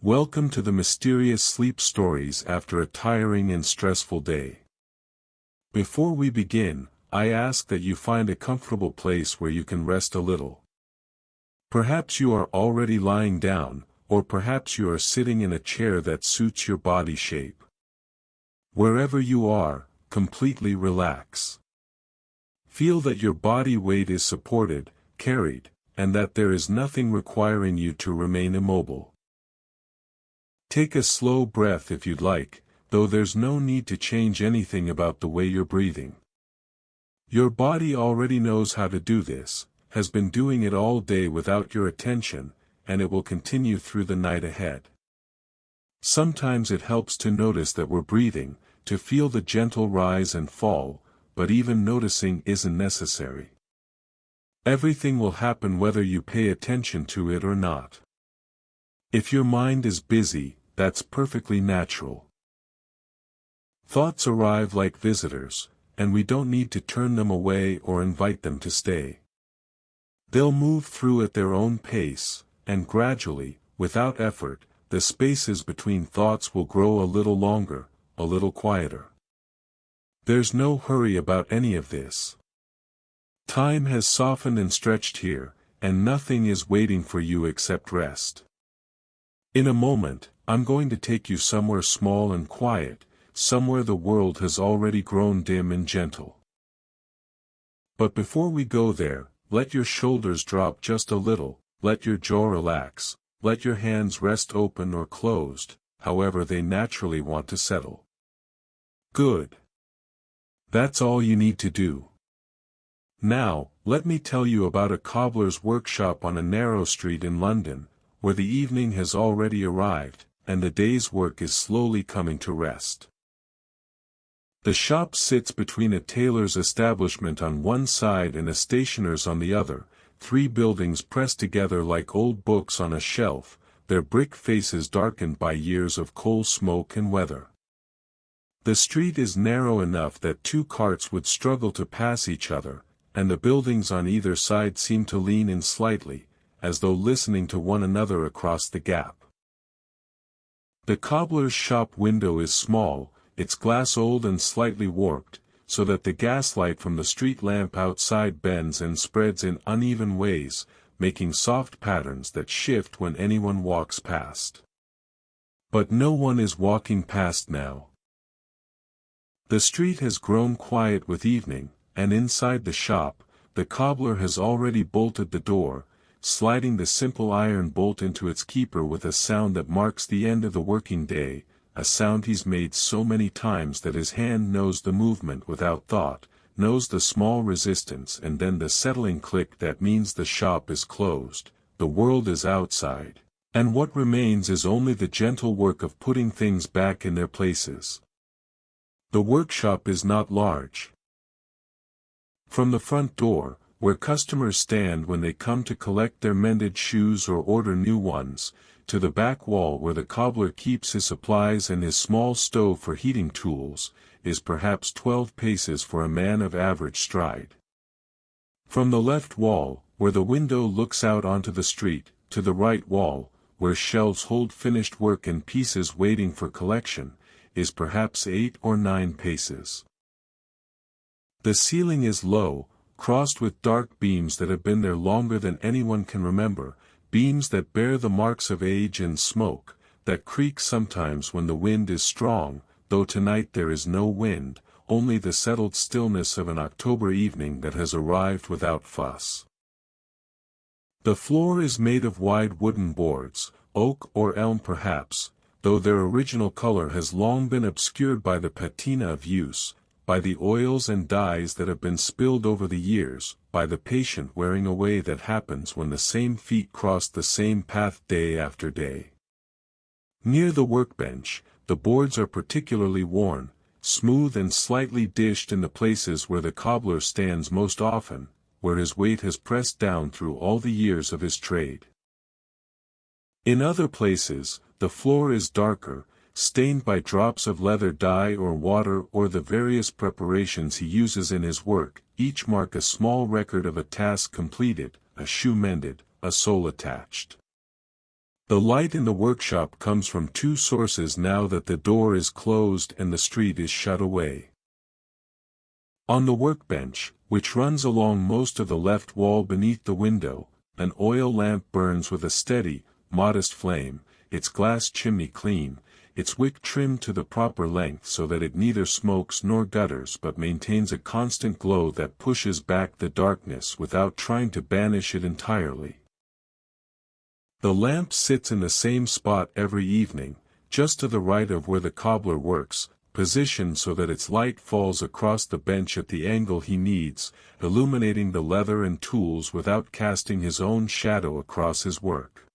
Welcome to the mysterious sleep stories after a tiring and stressful day. Before we begin, I ask that you find a comfortable place where you can rest a little. Perhaps you are already lying down, or perhaps you are sitting in a chair that suits your body shape. Wherever you are, completely relax. Feel that your body weight is supported, carried, and that there is nothing requiring you to remain immobile. Take a slow breath if you'd like, though there's no need to change anything about the way you're breathing. Your body already knows how to do this, has been doing it all day without your attention, and it will continue through the night ahead. Sometimes it helps to notice that we're breathing, to feel the gentle rise and fall, but even noticing isn't necessary. Everything will happen whether you pay attention to it or not. If your mind is busy, that's perfectly natural. Thoughts arrive like visitors, and we don't need to turn them away or invite them to stay. They'll move through at their own pace, and gradually, without effort, the spaces between thoughts will grow a little longer, a little quieter. There's no hurry about any of this. Time has softened and stretched here, and nothing is waiting for you except rest. In a moment, I'm going to take you somewhere small and quiet, somewhere the world has already grown dim and gentle. But before we go there, let your shoulders drop just a little, let your jaw relax, let your hands rest open or closed, however they naturally want to settle. Good. That's all you need to do. Now, let me tell you about a cobbler's workshop on a narrow street in London, where the evening has already arrived, and the day's work is slowly coming to rest. The shop sits between a tailor's establishment on one side and a stationer's on the other, three buildings pressed together like old books on a shelf, their brick faces darkened by years of coal smoke and weather. The street is narrow enough that two carts would struggle to pass each other, and the buildings on either side seem to lean in slightly, as though listening to one another across the gap. The cobbler's shop window is small, its glass old and slightly warped, so that the gaslight from the street lamp outside bends and spreads in uneven ways, making soft patterns that shift when anyone walks past. But no one is walking past now. The street has grown quiet with evening, and inside the shop, the cobbler has already bolted the door, sliding the simple iron bolt into its keeper with a sound that marks the end of the working day, a sound he's made so many times that his hand knows the movement without thought, knows the small resistance and then the settling click that means the shop is closed, the world is outside, and what remains is only the gentle work of putting things back in their places. The workshop is not large. From the front door, where customers stand when they come to collect their mended shoes or order new ones, to the back wall where the cobbler keeps his supplies and his small stove for heating tools, is perhaps 12 paces for a man of average stride. From the left wall, where the window looks out onto the street, to the right wall, where shelves hold finished work in pieces waiting for collection, is perhaps 8 or 9 paces. The ceiling is low, crossed with dark beams that have been there longer than anyone can remember, beams that bear the marks of age and smoke, that creak sometimes when the wind is strong, though tonight there is no wind, only the settled stillness of an October evening that has arrived without fuss. The floor is made of wide wooden boards, oak or elm perhaps, though their original color has long been obscured by the patina of use, by the oils and dyes that have been spilled over the years, by the patient wearing away that happens when the same feet cross the same path day after day. Near the workbench, the boards are particularly worn, smooth and slightly dished in the places where the cobbler stands most often, where his weight has pressed down through all the years of his trade. In other places, the floor is darker, stained by drops of leather dye or water or the various preparations he uses in his work, each mark a small record of a task completed, a shoe mended, a sole attached. The light in the workshop comes from two sources now that the door is closed and the street is shut away. On the workbench, which runs along most of the left wall beneath the window, an oil lamp burns with a steady, modest flame, its glass chimney clean, its wick trimmed to the proper length so that it neither smokes nor gutters but maintains a constant glow that pushes back the darkness without trying to banish it entirely. The lamp sits in the same spot every evening, just to the right of where the cobbler works, positioned so that its light falls across the bench at the angle he needs, illuminating the leather and tools without casting his own shadow across his work.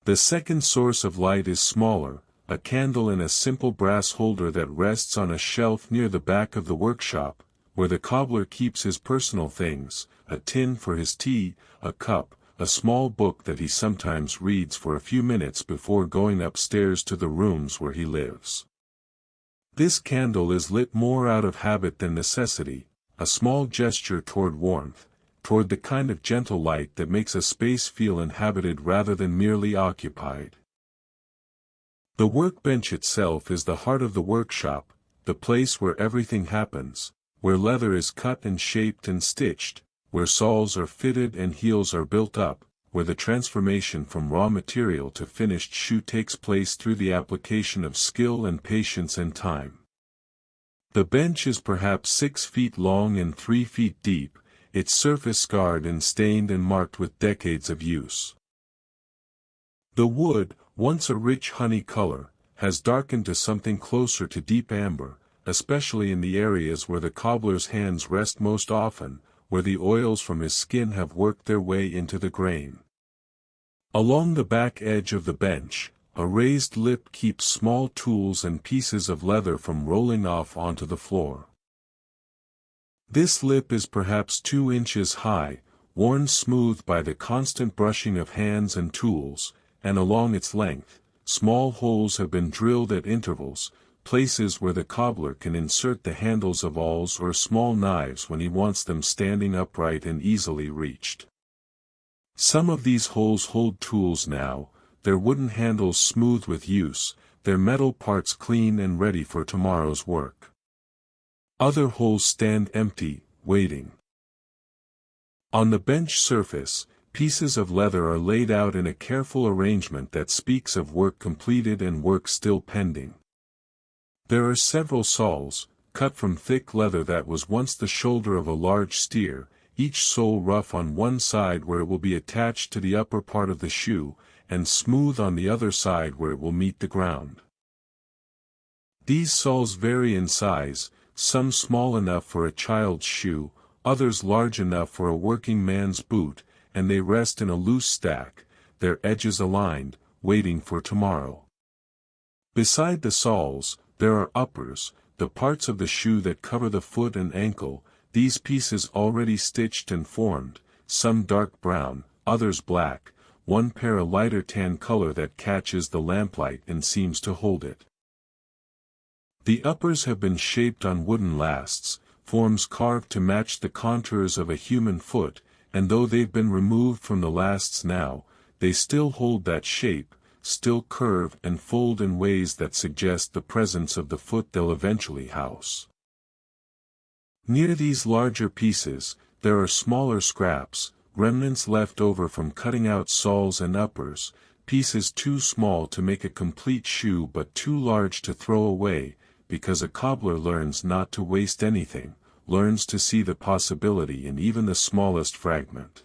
The second source of light is smaller, a candle in a simple brass holder that rests on a shelf near the back of the workshop, where the cobbler keeps his personal things, a tin for his tea, a cup, a small book that he sometimes reads for a few minutes before going upstairs to the rooms where he lives. This candle is lit more out of habit than necessity, a small gesture toward warmth, toward the kind of gentle light that makes a space feel inhabited rather than merely occupied. The workbench itself is the heart of the workshop, the place where everything happens, where leather is cut and shaped and stitched, where soles are fitted and heels are built up, where the transformation from raw material to finished shoe takes place through the application of skill and patience and time. The bench is perhaps 6 feet long and 3 feet deep, its surface scarred and stained and marked with decades of use. The wood, once a rich honey color, has darkened to something closer to deep amber, especially in the areas where the cobbler's hands rest most often, where the oils from his skin have worked their way into the grain. Along the back edge of the bench, a raised lip keeps small tools and pieces of leather from rolling off onto the floor. This lip is perhaps 2 inches high, worn smooth by the constant brushing of hands and tools, and along its length, small holes have been drilled at intervals, places where the cobbler can insert the handles of awls or small knives when he wants them standing upright and easily reached. Some of these holes hold tools now, their wooden handles smooth with use, their metal parts clean and ready for tomorrow's work. Other holes stand empty, waiting. On the bench surface, pieces of leather are laid out in a careful arrangement that speaks of work completed and work still pending. There are several soles, cut from thick leather that was once the shoulder of a large steer, each sole rough on one side where it will be attached to the upper part of the shoe, and smooth on the other side where it will meet the ground. These soles vary in size, some small enough for a child's shoe, others large enough for a working man's boot, and they rest in a loose stack, their edges aligned, waiting for tomorrow. Beside the soles, there are uppers, the parts of the shoe that cover the foot and ankle, these pieces already stitched and formed, some dark brown, others black, one pair a lighter tan color that catches the lamplight and seems to hold it. The uppers have been shaped on wooden lasts, forms carved to match the contours of a human foot, and though they've been removed from the lasts now, they still hold that shape, still curve and fold in ways that suggest the presence of the foot they'll eventually house. Near these larger pieces, there are smaller scraps, remnants left over from cutting out soles and uppers, pieces too small to make a complete shoe but too large to throw away, because a cobbler learns not to waste anything, learns to see the possibility in even the smallest fragment.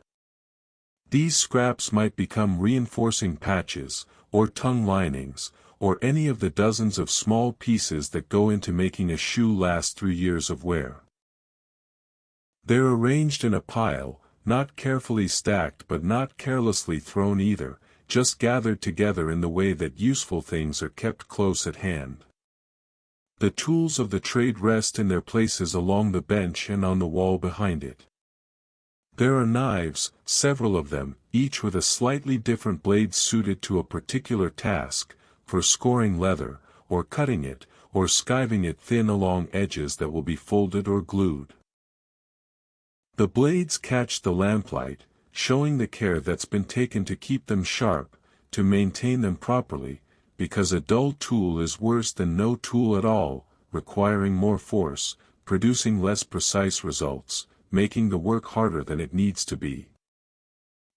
These scraps might become reinforcing patches, or tongue linings, or any of the dozens of small pieces that go into making a shoe last through years of wear. They're arranged in a pile, not carefully stacked but not carelessly thrown either, just gathered together in the way that useful things are kept close at hand. The tools of the trade rest in their places along the bench and on the wall behind it. There are knives, several of them, each with a slightly different blade suited to a particular task, for scoring leather, or cutting it, or skiving it thin along edges that will be folded or glued. The blades catch the lamplight, showing the care that's been taken to keep them sharp, to maintain them properly, because a dull tool is worse than no tool at all, requiring more force, producing less precise results, making the work harder than it needs to be.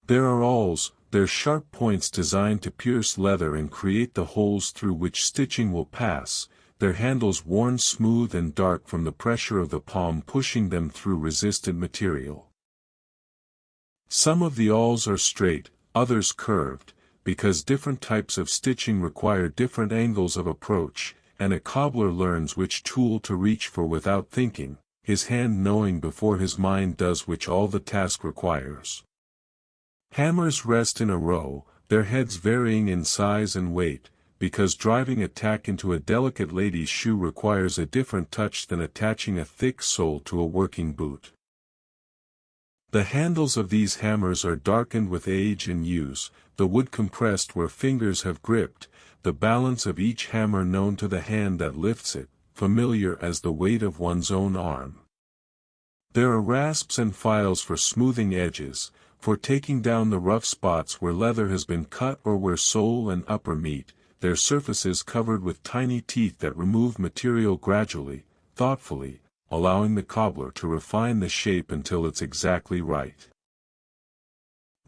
There are awls, their sharp points designed to pierce leather and create the holes through which stitching will pass, their handles worn smooth and dark from the pressure of the palm pushing them through resistant material. Some of the awls are straight, others curved, because different types of stitching require different angles of approach, and a cobbler learns which tool to reach for without thinking, his hand knowing before his mind does which all the task requires. Hammers rest in a row, their heads varying in size and weight, because driving a tack into a delicate lady's shoe requires a different touch than attaching a thick sole to a working boot. The handles of these hammers are darkened with age and use, the wood compressed where fingers have gripped, the balance of each hammer known to the hand that lifts it, familiar as the weight of one's own arm. There are rasps and files for smoothing edges, for taking down the rough spots where leather has been cut or where sole and upper meet, their surfaces covered with tiny teeth that remove material gradually, thoughtfully, allowing the cobbler to refine the shape until it's exactly right.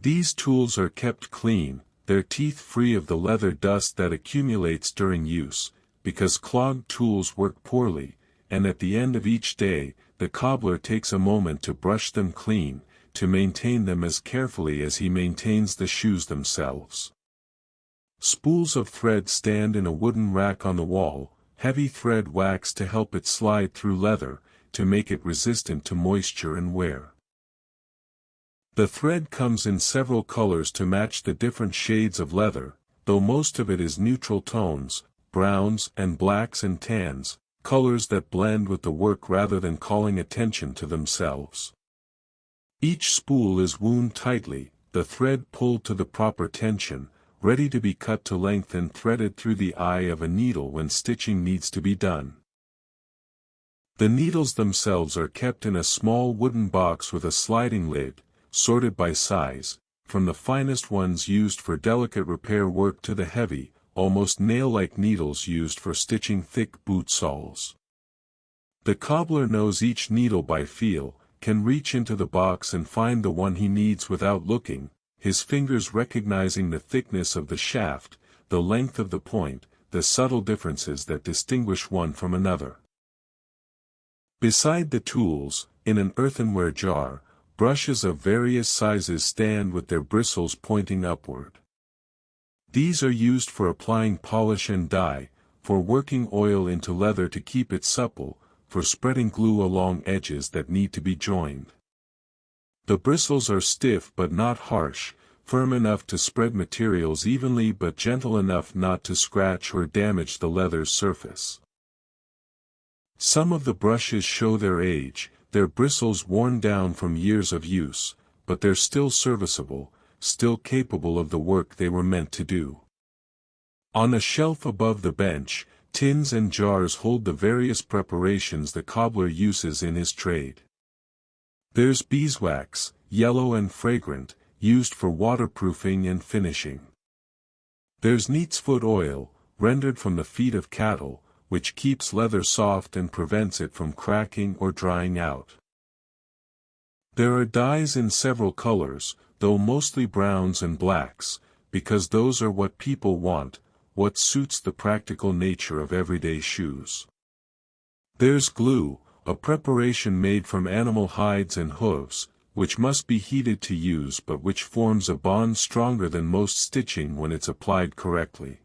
These tools are kept clean, their teeth free of the leather dust that accumulates during use, because clogged tools work poorly, and at the end of each day, the cobbler takes a moment to brush them clean, to maintain them as carefully as he maintains the shoes themselves. Spools of thread stand in a wooden rack on the wall, heavy thread waxed to help it slide through leather, to make it resistant to moisture and wear. The thread comes in several colors to match the different shades of leather, though most of it is neutral tones, browns and blacks and tans, colors that blend with the work rather than calling attention to themselves. Each spool is wound tightly, the thread pulled to the proper tension, ready to be cut to length and threaded through the eye of a needle when stitching needs to be done. The needles themselves are kept in a small wooden box with a sliding lid, sorted by size, from the finest ones used for delicate repair work to the heavy, almost nail-like needles used for stitching thick boot soles. The cobbler knows each needle by feel, can reach into the box and find the one he needs without looking, his fingers recognizing the thickness of the shaft, the length of the point, the subtle differences that distinguish one from another. Beside the tools, in an earthenware jar, brushes of various sizes stand with their bristles pointing upward. These are used for applying polish and dye, for working oil into leather to keep it supple, for spreading glue along edges that need to be joined. The bristles are stiff but not harsh, firm enough to spread materials evenly but gentle enough not to scratch or damage the leather's surface. Some of the brushes show their age, their bristles worn down from years of use, but they're still serviceable, still capable of the work they were meant to do. On a shelf above the bench, tins and jars hold the various preparations the cobbler uses in his trade. There's beeswax, yellow and fragrant, used for waterproofing and finishing. There's neatsfoot oil, rendered from the feet of cattle, which keeps leather soft and prevents it from cracking or drying out. There are dyes in several colors, though mostly browns and blacks, because those are what people want, what suits the practical nature of everyday shoes. There's glue, a preparation made from animal hides and hooves, which must be heated to use but which forms a bond stronger than most stitching when it's applied correctly.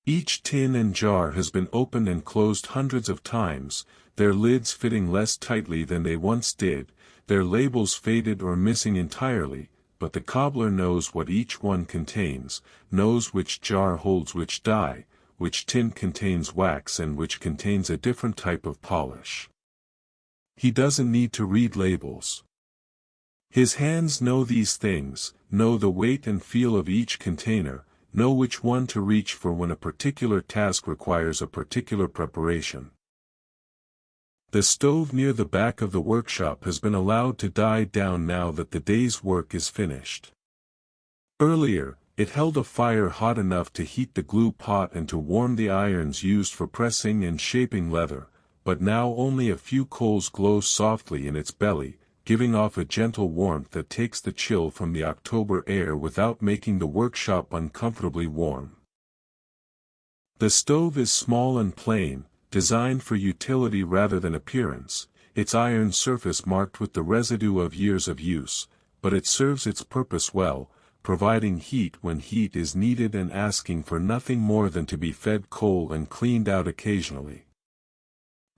Each tin and jar has been opened and closed hundreds of times, their lids fitting less tightly than they once did, their labels faded or missing entirely, but the cobbler knows what each one contains, knows which jar holds which dye, which tin contains wax and which contains a different type of polish. He doesn't need to read labels. His hands know these things, know the weight and feel of each container, know which one to reach for when a particular task requires a particular preparation. The stove near the back of the workshop has been allowed to die down now that the day's work is finished. Earlier, It held a fire hot enough to heat the glue pot and to warm the irons used for pressing and shaping leather, but now only a few coals glow softly in its belly, giving off a gentle warmth that takes the chill from the October air without making the workshop uncomfortably warm. The stove is small and plain, designed for utility rather than appearance, its iron surface marked with the residue of years of use, but it serves its purpose well, providing heat when heat is needed and asking for nothing more than to be fed coal and cleaned out occasionally.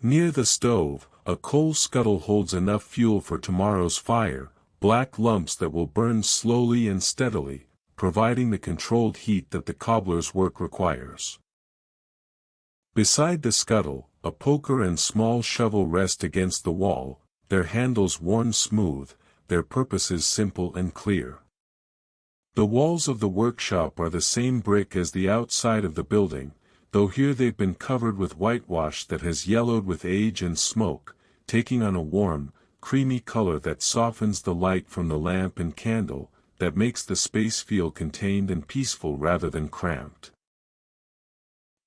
Near the stove, a coal scuttle holds enough fuel for tomorrow's fire, black lumps that will burn slowly and steadily, providing the controlled heat that the cobbler's work requires. Beside the scuttle, a poker and small shovel rest against the wall, their handles worn smooth, their purposes simple and clear. The walls of the workshop are the same brick as the outside of the building, though here they've been covered with whitewash that has yellowed with age and smoke, taking on a warm, creamy color that softens the light from the lamp and candle, that makes the space feel contained and peaceful rather than cramped.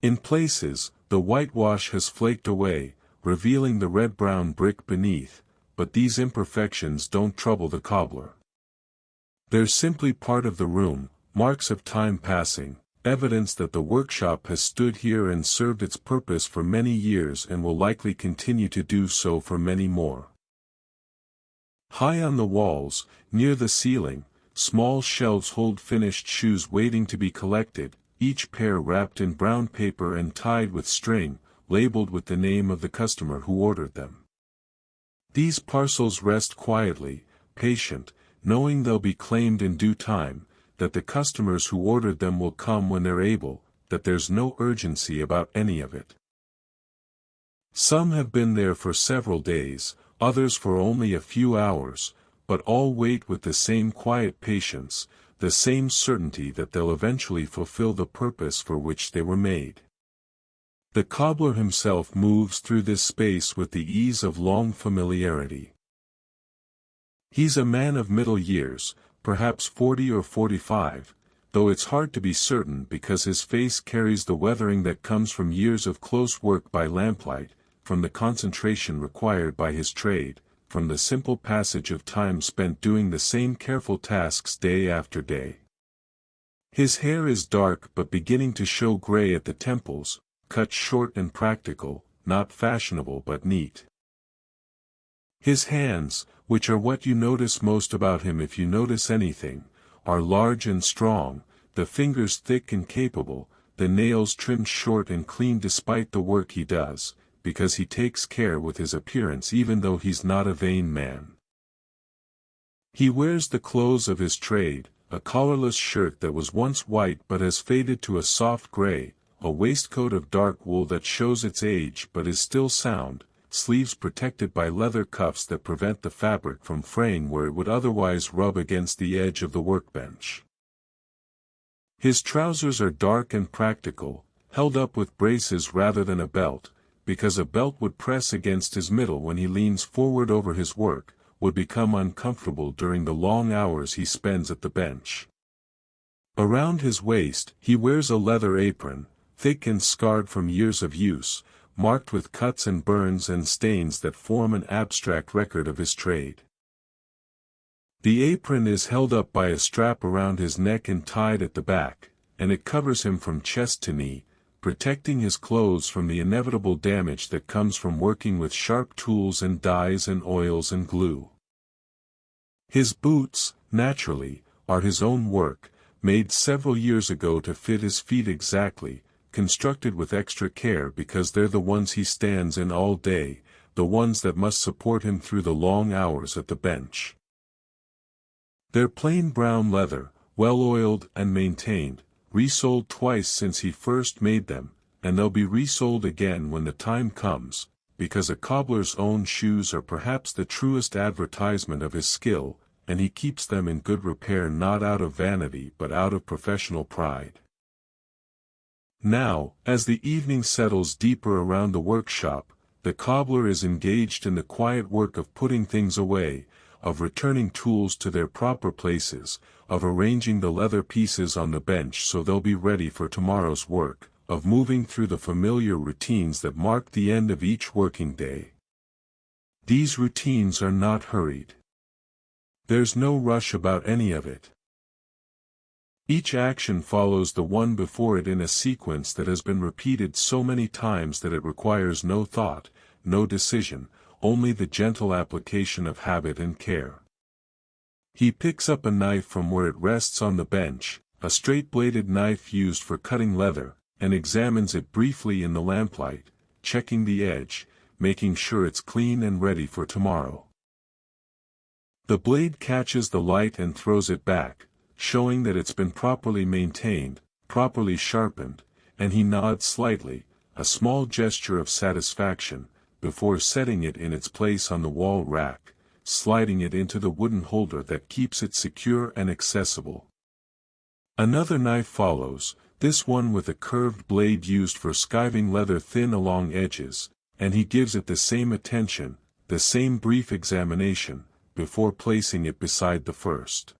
In places, the whitewash has flaked away, revealing the red-brown brick beneath, but these imperfections don't trouble the cobbler. They're simply part of the room, marks of time passing, evidence that the workshop has stood here and served its purpose for many years and will likely continue to do so for many more. High on the walls, near the ceiling, small shelves hold finished shoes waiting to be collected, each pair wrapped in brown paper and tied with string, labeled with the name of the customer who ordered them. These parcels rest quietly, patient, knowing they'll be claimed in due time, that the customers who ordered them will come when they're able, that there's no urgency about any of it. Some have been there for several days, others for only a few hours, but all wait with the same quiet patience, the same certainty that they'll eventually fulfill the purpose for which they were made. The cobbler himself moves through this space with the ease of long familiarity. He's a man of middle years, perhaps 40 or 45, though it's hard to be certain because his face carries the weathering that comes from years of close work by lamplight, from the concentration required by his trade, from the simple passage of time spent doing the same careful tasks day after day. His hair is dark but beginning to show gray at the temples, cut short and practical, not fashionable but neat. His hands, which are what you notice most about him if you notice anything, are large and strong, the fingers thick and capable, the nails trimmed short and clean despite the work he does, because he takes care with his appearance even though he's not a vain man. He wears the clothes of his trade, a collarless shirt that was once white but has faded to a soft gray, a waistcoat of dark wool that shows its age but is still sound, sleeves protected by leather cuffs that prevent the fabric from fraying where it would otherwise rub against the edge of the workbench. His trousers are dark and practical, held up with braces rather than a belt, because a belt would press against his middle when he leans forward over his work, would become uncomfortable during the long hours he spends at the bench. Around his waist, he wears a leather apron, thick and scarred from years of use, marked with cuts and burns and stains that form an abstract record of his trade. The apron is held up by a strap around his neck and tied at the back, and it covers him from chest to knee, protecting his clothes from the inevitable damage that comes from working with sharp tools and dyes and oils and glue. His boots, naturally, are his own work, made several years ago to fit his feet exactly, constructed with extra care because they're the ones he stands in all day, the ones that must support him through the long hours at the bench. They're plain brown leather, well-oiled and maintained, resoled twice since he first made them, and they'll be resoled again when the time comes, because a cobbler's own shoes are perhaps the truest advertisement of his skill, and he keeps them in good repair not out of vanity but out of professional pride. Now, as the evening settles deeper around the workshop, the cobbler is engaged in the quiet work of putting things away, of returning tools to their proper places, of arranging the leather pieces on the bench so they'll be ready for tomorrow's work, of moving through the familiar routines that mark the end of each working day. These routines are not hurried. There's no rush about any of it. Each action follows the one before it in a sequence that has been repeated so many times that it requires no thought, no decision, only the gentle application of habit and care. He picks up a knife from where it rests on the bench, a straight-bladed knife used for cutting leather, and examines it briefly in the lamplight, checking the edge, making sure it's clean and ready for tomorrow. The blade catches the light and throws it back, showing that it's been properly maintained, properly sharpened, and he nods slightly, a small gesture of satisfaction, before setting it in its place on the wall rack, sliding it into the wooden holder that keeps it secure and accessible. Another knife follows, this one with a curved blade used for skiving leather thin along edges, and he gives it the same attention, the same brief examination, before placing it beside the first.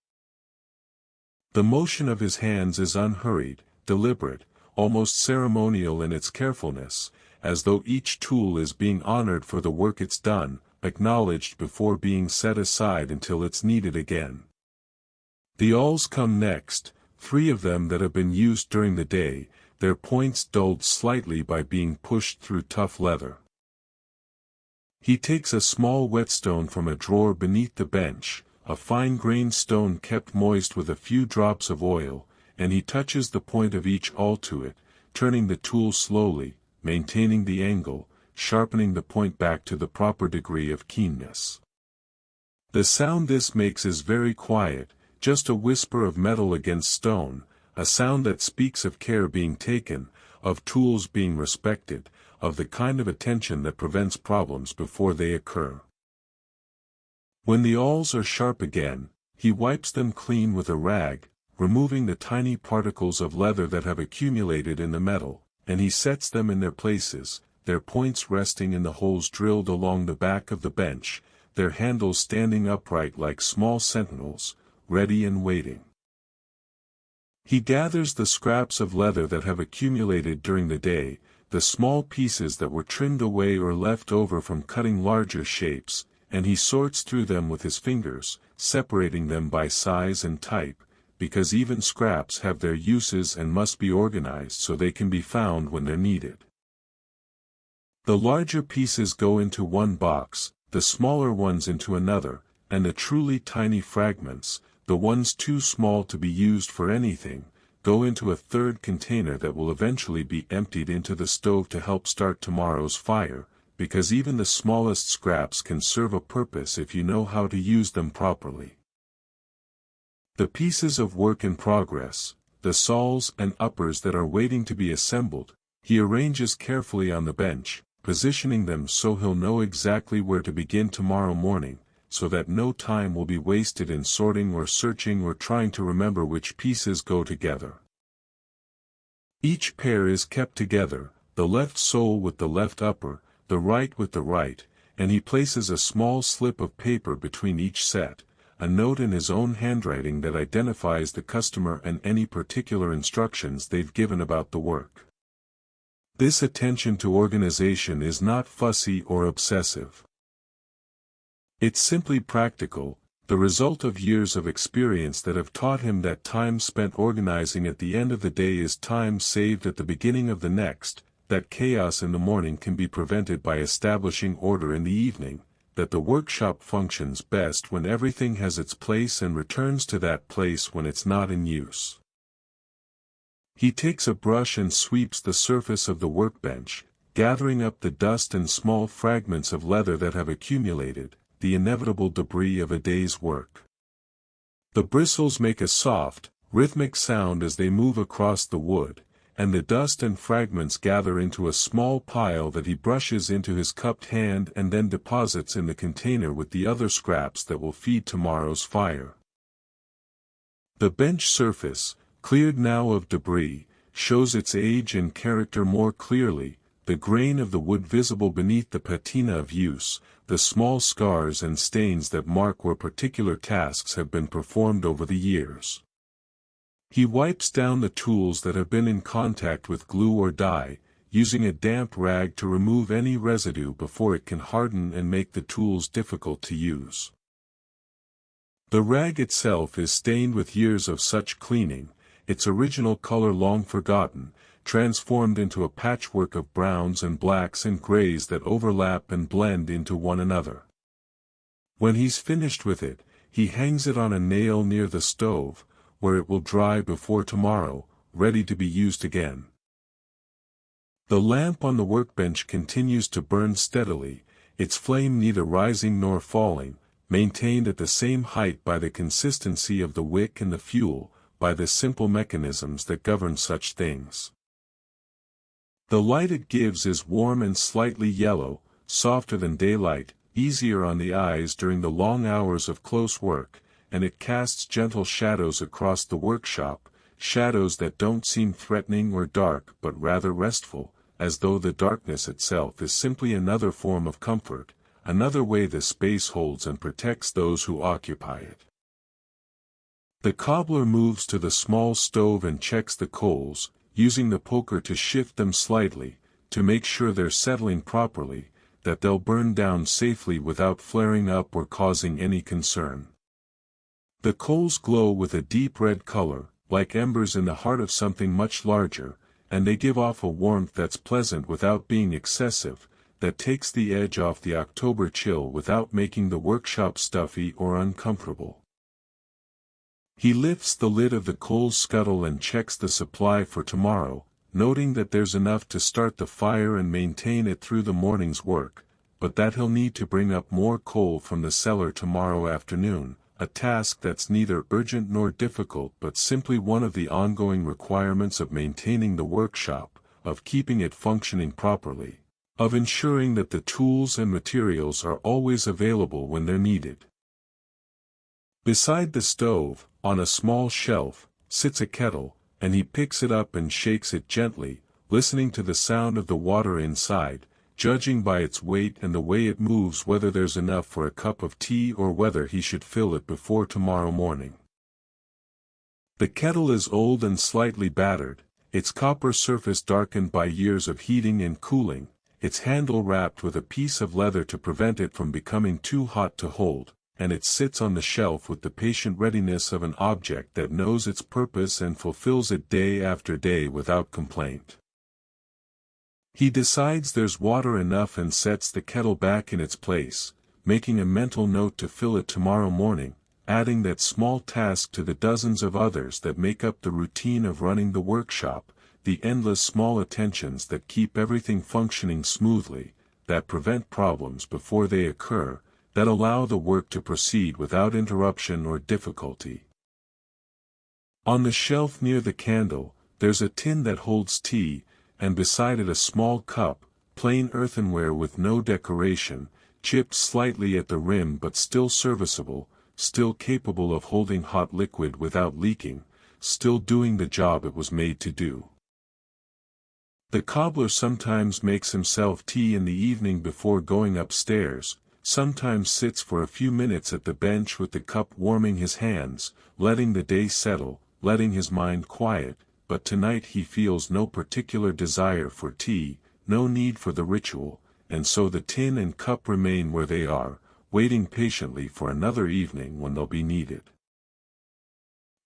The motion of his hands is unhurried, deliberate, almost ceremonial in its carefulness, as though each tool is being honored for the work it's done, acknowledged before being set aside until it's needed again. The awls come next, 3 of them that have been used during the day, their points dulled slightly by being pushed through tough leather. He takes a small whetstone from a drawer beneath the bench, a fine-grained stone kept moist with a few drops of oil, and he touches the point of each awl to it, turning the tool slowly, maintaining the angle, sharpening the point back to the proper degree of keenness. The sound this makes is very quiet, just a whisper of metal against stone, a sound that speaks of care being taken, of tools being respected, of the kind of attention that prevents problems before they occur. When the awls are sharp again, he wipes them clean with a rag, removing the tiny particles of leather that have accumulated in the metal, and he sets them in their places, their points resting in the holes drilled along the back of the bench, their handles standing upright like small sentinels, ready and waiting. He gathers the scraps of leather that have accumulated during the day, the small pieces that were trimmed away or left over from cutting larger shapes, and he sorts through them with his fingers, separating them by size and type, because even scraps have their uses and must be organized so they can be found when they're needed. The larger pieces go into one box, the smaller ones into another, and the truly tiny fragments, the ones too small to be used for anything, go into a third container that will eventually be emptied into the stove to help start tomorrow's fire, because even the smallest scraps can serve a purpose if you know how to use them properly. The pieces of work in progress, the sawls and uppers that are waiting to be assembled, he arranges carefully on the bench, positioning them so he'll know exactly where to begin tomorrow morning, so that no time will be wasted in sorting or searching or trying to remember which pieces go together. Each pair is kept together, the left sole with the left upper, the right with the right, and he places a small slip of paper between each set, a note in his own handwriting that identifies the customer and any particular instructions they've given about the work. This attention to organization is not fussy or obsessive. It's simply practical, the result of years of experience that have taught him that time spent organizing at the end of the day is time saved at the beginning of the next, that chaos in the morning can be prevented by establishing order in the evening, that the workshop functions best when everything has its place and returns to that place when it's not in use. He takes a brush and sweeps the surface of the workbench, gathering up the dust and small fragments of leather that have accumulated, the inevitable debris of a day's work. The bristles make a soft, rhythmic sound as they move across the wood, and the dust and fragments gather into a small pile that he brushes into his cupped hand and then deposits in the container with the other scraps that will feed tomorrow's fire. The bench surface, cleared now of debris, shows its age and character more clearly, the grain of the wood visible beneath the patina of use, the small scars and stains that mark where particular tasks have been performed over the years. He wipes down the tools that have been in contact with glue or dye, using a damp rag to remove any residue before it can harden and make the tools difficult to use. The rag itself is stained with years of such cleaning, its original color long forgotten, transformed into a patchwork of browns and blacks and grays that overlap and blend into one another. When he's finished with it, he hangs it on a nail near the stove, where it will dry before tomorrow, ready to be used again. The lamp on the workbench continues to burn steadily, its flame neither rising nor falling, maintained at the same height by the consistency of the wick and the fuel, by the simple mechanisms that govern such things. The light it gives is warm and slightly yellow, softer than daylight, easier on the eyes during the long hours of close work, and it casts gentle shadows across the workshop, shadows that don't seem threatening or dark but rather restful, as though the darkness itself is simply another form of comfort, another way the space holds and protects those who occupy it. The cobbler moves to the small stove and checks the coals, using the poker to shift them slightly, to make sure they're settling properly, that they'll burn down safely without flaring up or causing any concern. The coals glow with a deep red color, like embers in the heart of something much larger, and they give off a warmth that's pleasant without being excessive, that takes the edge off the October chill without making the workshop stuffy or uncomfortable. He lifts the lid of the coal scuttle and checks the supply for tomorrow, noting that there's enough to start the fire and maintain it through the morning's work, but that he'll need to bring up more coal from the cellar tomorrow afternoon, a task that's neither urgent nor difficult but simply one of the ongoing requirements of maintaining the workshop, of keeping it functioning properly, of ensuring that the tools and materials are always available when they're needed. Beside the stove, on a small shelf, sits a kettle, and he picks it up and shakes it gently, listening to the sound of the water inside, judging by its weight and the way it moves whether there's enough for a cup of tea or whether he should fill it before tomorrow morning. The kettle is old and slightly battered, its copper surface darkened by years of heating and cooling, its handle wrapped with a piece of leather to prevent it from becoming too hot to hold, and it sits on the shelf with the patient readiness of an object that knows its purpose and fulfills it day after day without complaint. He decides there's water enough and sets the kettle back in its place, making a mental note to fill it tomorrow morning, adding that small task to the dozens of others that make up the routine of running the workshop, the endless small attentions that keep everything functioning smoothly, that prevent problems before they occur, that allow the work to proceed without interruption or difficulty. On the shelf near the candle, there's a tin that holds tea, and beside it a small cup, plain earthenware with no decoration, chipped slightly at the rim but still serviceable, still capable of holding hot liquid without leaking, still doing the job it was made to do. The cobbler sometimes makes himself tea in the evening before going upstairs, sometimes sits for a few minutes at the bench with the cup warming his hands, letting the day settle, letting his mind quiet, but tonight he feels no particular desire for tea, no need for the ritual, and so the tin and cup remain where they are, waiting patiently for another evening when they'll be needed.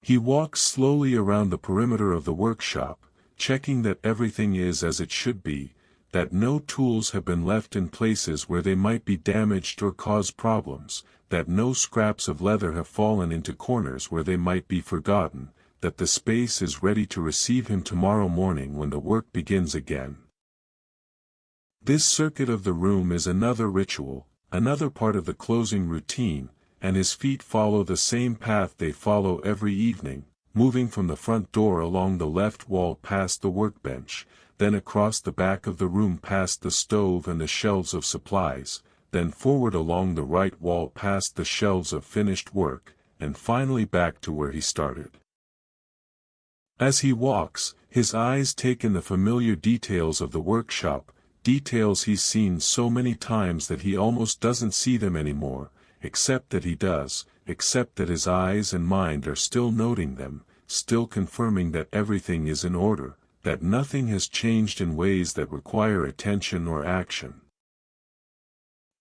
He walks slowly around the perimeter of the workshop, checking that everything is as it should be, that no tools have been left in places where they might be damaged or cause problems, that no scraps of leather have fallen into corners where they might be forgotten, that the space is ready to receive him tomorrow morning when the work begins again. This circuit of the room is another ritual, another part of the closing routine, and his feet follow the same path they follow every evening, moving from the front door along the left wall past the workbench, then across the back of the room past the stove and the shelves of supplies, then forward along the right wall past the shelves of finished work, and finally back to where he started. As he walks, his eyes take in the familiar details of the workshop, details he's seen so many times that he almost doesn't see them anymore, except that he does, except that his eyes and mind are still noting them, still confirming that everything is in order, that nothing has changed in ways that require attention or action.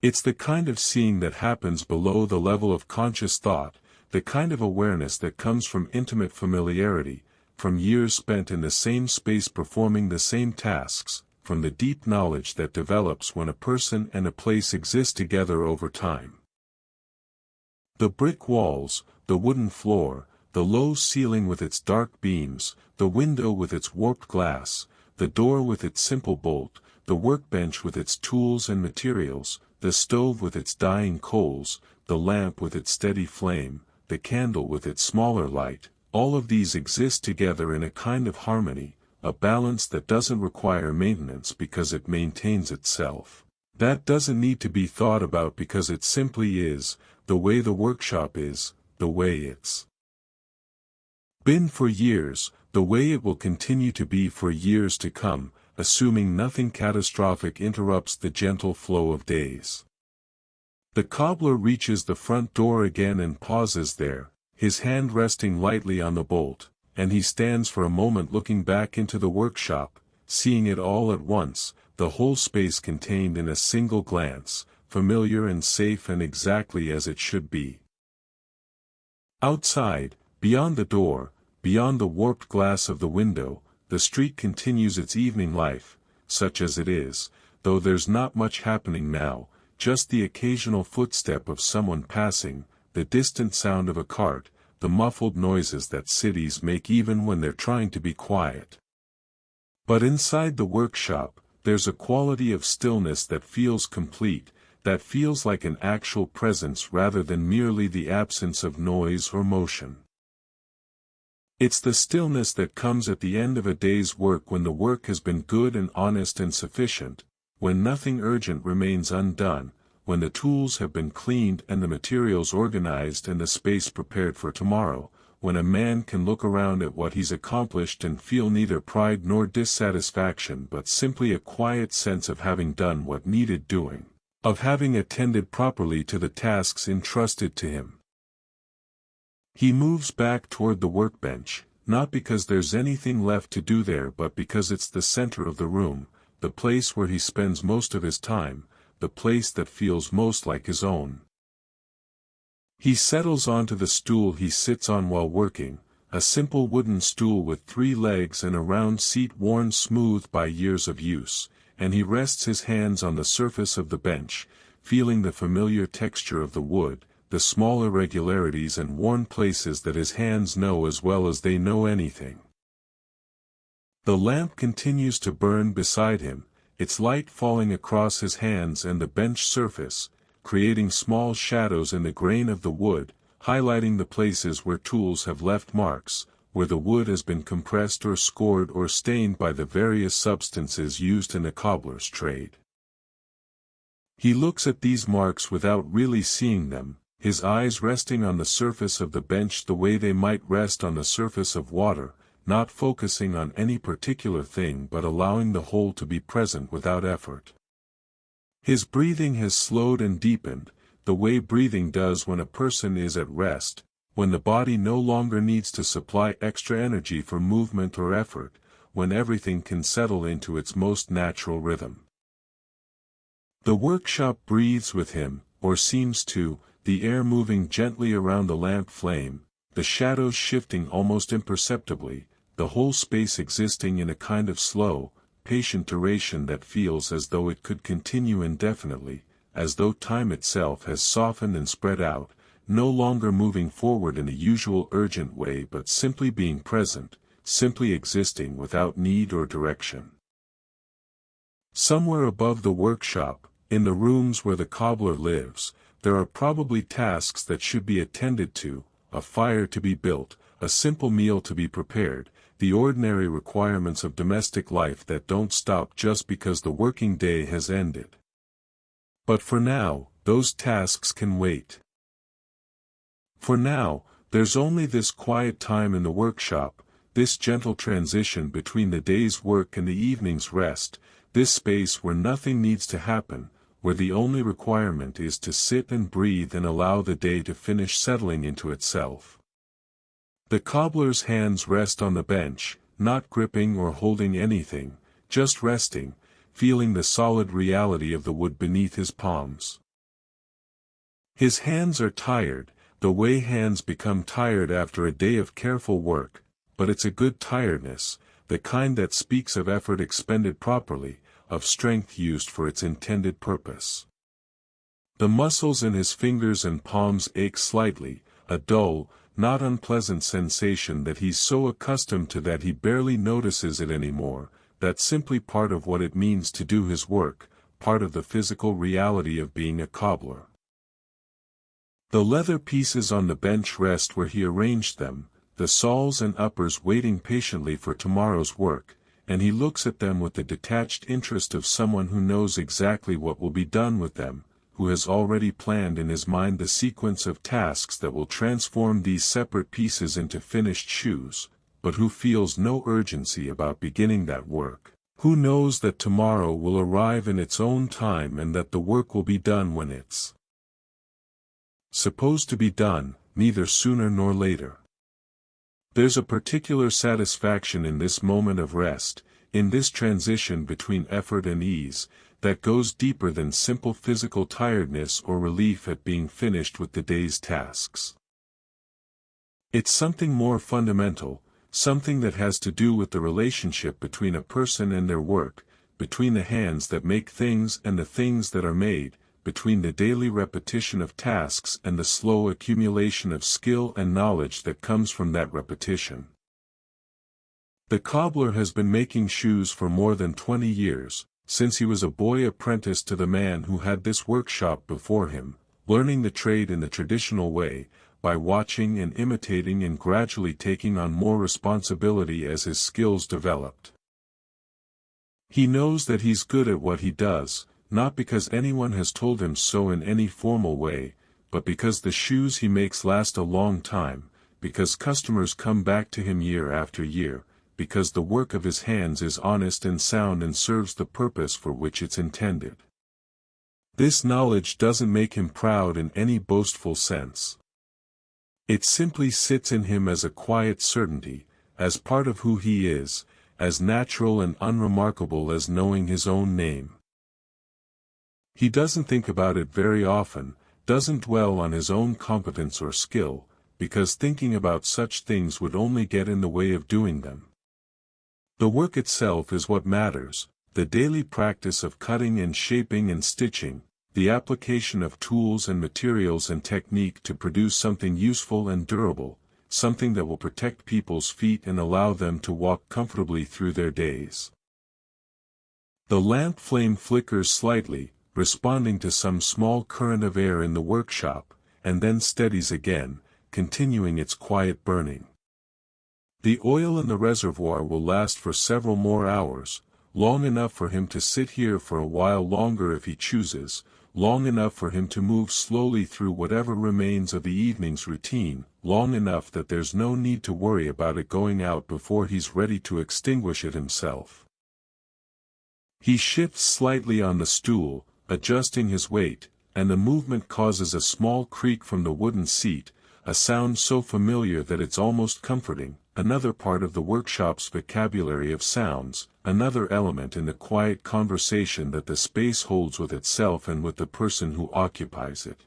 It's the kind of seeing that happens below the level of conscious thought, the kind of awareness that comes from intimate familiarity, from years spent in the same space performing the same tasks, from the deep knowledge that develops when a person and a place exist together over time. The brick walls, the wooden floor, the low ceiling with its dark beams, the window with its warped glass, the door with its simple bolt, the workbench with its tools and materials, the stove with its dying coals, the lamp with its steady flame, the candle with its smaller light, all of these exist together in a kind of harmony, a balance that doesn't require maintenance because it maintains itself. That doesn't need to be thought about because it simply is, the way the workshop is, the way it's been for years, the way it will continue to be for years to come, assuming nothing catastrophic interrupts the gentle flow of days. The cobbler reaches the front door again and pauses there, his hand resting lightly on the bolt, and he stands for a moment looking back into the workshop, seeing it all at once, the whole space contained in a single glance, familiar and safe and exactly as it should be. Outside, beyond the door, beyond the warped glass of the window, the street continues its evening life, such as it is, though there's not much happening now, just the occasional footstep of someone passing, the distant sound of a cart, the muffled noises that cities make even when they're trying to be quiet. But inside the workshop, there's a quality of stillness that feels complete, that feels like an actual presence rather than merely the absence of noise or motion. It's the stillness that comes at the end of a day's work when the work has been good and honest and sufficient, when nothing urgent remains undone, when the tools have been cleaned and the materials organized and the space prepared for tomorrow, when a man can look around at what he's accomplished and feel neither pride nor dissatisfaction but simply a quiet sense of having done what needed doing, of having attended properly to the tasks entrusted to him. He moves back toward the workbench, not because there's anything left to do there but because it's the center of the room, the place where he spends most of his time, the place that feels most like his own. He settles onto the stool he sits on while working, a simple wooden stool with 3 legs and a round seat worn smooth by years of use, and he rests his hands on the surface of the bench, feeling the familiar texture of the wood, the small irregularities and worn places that his hands know as well as they know anything. The lamp continues to burn beside him, its light falling across his hands and the bench surface, creating small shadows in the grain of the wood, highlighting the places where tools have left marks, where the wood has been compressed or scored or stained by the various substances used in the cobbler's trade. He looks at these marks without really seeing them, his eyes resting on the surface of the bench the way they might rest on the surface of water, not focusing on any particular thing but allowing the whole to be present without effort. His breathing has slowed and deepened, the way breathing does when a person is at rest, when the body no longer needs to supply extra energy for movement or effort, when everything can settle into its most natural rhythm. The workshop breathes with him, or seems to, the air moving gently around the lamp flame, the shadows shifting almost imperceptibly, the whole space existing in a kind of slow, patient duration that feels as though it could continue indefinitely, as though time itself has softened and spread out, no longer moving forward in the usual urgent way but simply being present, simply existing without need or direction. Somewhere above the workshop, in the rooms where the cobbler lives, there are probably tasks that should be attended to, a fire to be built, a simple meal to be prepared, the ordinary requirements of domestic life that don't stop just because the working day has ended. But for now, those tasks can wait. For now, there's only this quiet time in the workshop, this gentle transition between the day's work and the evening's rest, this space where nothing needs to happen, where the only requirement is to sit and breathe and allow the day to finish settling into itself. The cobbler's hands rest on the bench, not gripping or holding anything, just resting, feeling the solid reality of the wood beneath his palms. His hands are tired, the way hands become tired after a day of careful work, but it's a good tiredness, the kind that speaks of effort expended properly, of strength used for its intended purpose. The muscles in his fingers and palms ache slightly, a dull, not unpleasant sensation that he's so accustomed to that he barely notices it anymore. That's simply part of what it means to do his work, part of the physical reality of being a cobbler. The leather pieces on the bench rest where he arranged them, the sawls and uppers waiting patiently for tomorrow's work, and he looks at them with the detached interest of someone who knows exactly what will be done with them, who has already planned in his mind the sequence of tasks that will transform these separate pieces into finished shoes, but who feels no urgency about beginning that work, who knows that tomorrow will arrive in its own time and that the work will be done when it's supposed to be done, neither sooner nor later. There's a particular satisfaction in this moment of rest, in this transition between effort and ease, that goes deeper than simple physical tiredness or relief at being finished with the day's tasks. It's something more fundamental, something that has to do with the relationship between a person and their work, between the hands that make things and the things that are made, between the daily repetition of tasks and the slow accumulation of skill and knowledge that comes from that repetition. The cobbler has been making shoes for more than 20 years, since he was a boy apprentice to the man who had this workshop before him, learning the trade in the traditional way, by watching and imitating and gradually taking on more responsibility as his skills developed. He knows that he's good at what he does, not because anyone has told him so in any formal way, but because the shoes he makes last a long time, because customers come back to him year after year, because the work of his hands is honest and sound and serves the purpose for which it's intended. This knowledge doesn't make him proud in any boastful sense. It simply sits in him as a quiet certainty, as part of who he is, as natural and unremarkable as knowing his own name. He doesn't think about it very often, doesn't dwell on his own competence or skill, because thinking about such things would only get in the way of doing them. The work itself is what matters, the daily practice of cutting and shaping and stitching, the application of tools and materials and technique to produce something useful and durable, something that will protect people's feet and allow them to walk comfortably through their days. The lamp flame flickers slightly, responding to some small current of air in the workshop, and then steadies again, continuing its quiet burning. The oil in the reservoir will last for several more hours, long enough for him to sit here for a while longer if he chooses, long enough for him to move slowly through whatever remains of the evening's routine, long enough that there's no need to worry about it going out before he's ready to extinguish it himself. He shifts slightly on the stool, adjusting his weight, and the movement causes a small creak from the wooden seat, a sound so familiar that it's almost comforting, another part of the workshop's vocabulary of sounds, another element in the quiet conversation that the space holds with itself and with the person who occupies it.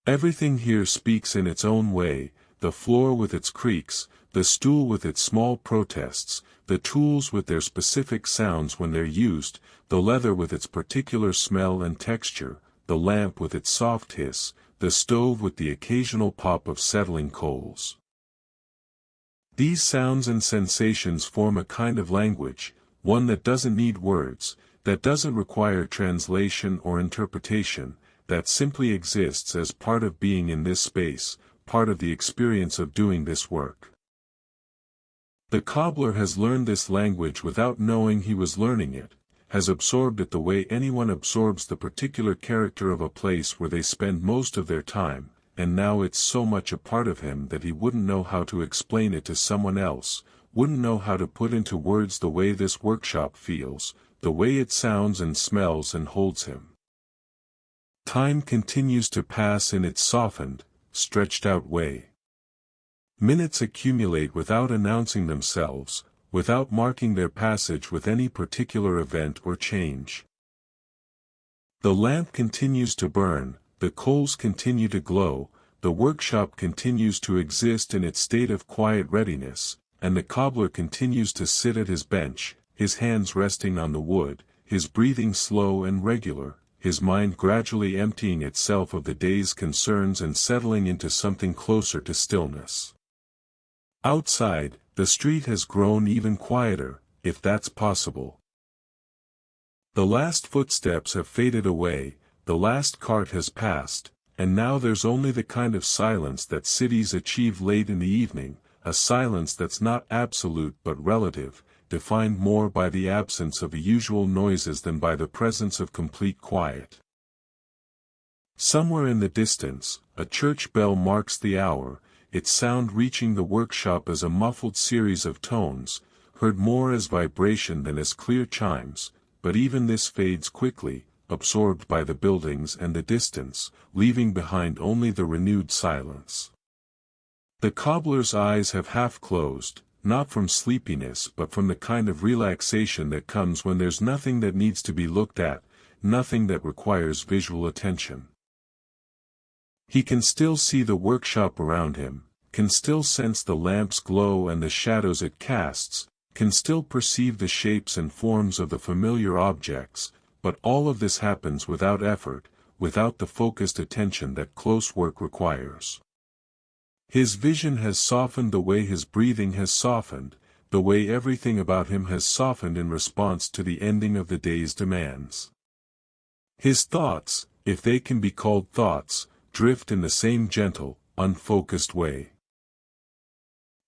Everything here speaks in its own way, the floor with its creaks, the stool with its small protests, the tools with their specific sounds when they're used, the leather with its particular smell and texture, the lamp with its soft hiss, the stove with the occasional pop of settling coals. These sounds and sensations form a kind of language, one that doesn't need words, that doesn't require translation or interpretation, that simply exists as part of being in this space, part of the experience of doing this work. The cobbler has learned this language without knowing he was learning it, has absorbed it the way anyone absorbs the particular character of a place where they spend most of their time, and now it's so much a part of him that he wouldn't know how to explain it to someone else, wouldn't know how to put into words the way this workshop feels, the way it sounds and smells and holds him. Time continues to pass in its softened, stretched-out way. Minutes accumulate without announcing themselves, without marking their passage with any particular event or change. The lamp continues to burn, the coals continue to glow, the workshop continues to exist in its state of quiet readiness, and the cobbler continues to sit at his bench, his hands resting on the wood, his breathing slow and regular, his mind gradually emptying itself of the day's concerns and settling into something closer to stillness. Outside, the street has grown even quieter, if that's possible. The last footsteps have faded away, the last cart has passed, and now there's only the kind of silence that cities achieve late in the evening, a silence that's not absolute but relative, defined more by the absence of usual noises than by the presence of complete quiet. Somewhere in the distance, a church bell marks the hour, its sound reaching the workshop as a muffled series of tones, heard more as vibration than as clear chimes, but even this fades quickly, absorbed by the buildings and the distance, leaving behind only the renewed silence. The cobbler's eyes have half closed, not from sleepiness but from the kind of relaxation that comes when there's nothing that needs to be looked at, nothing that requires visual attention. He can still see the workshop around him, can still sense the lamp's glow and the shadows it casts, can still perceive the shapes and forms of the familiar objects, but all of this happens without effort, without the focused attention that close work requires. His vision has softened the way his breathing has softened, the way everything about him has softened in response to the ending of the day's demands. His thoughts, if they can be called thoughts, drift in the same gentle, unfocused way.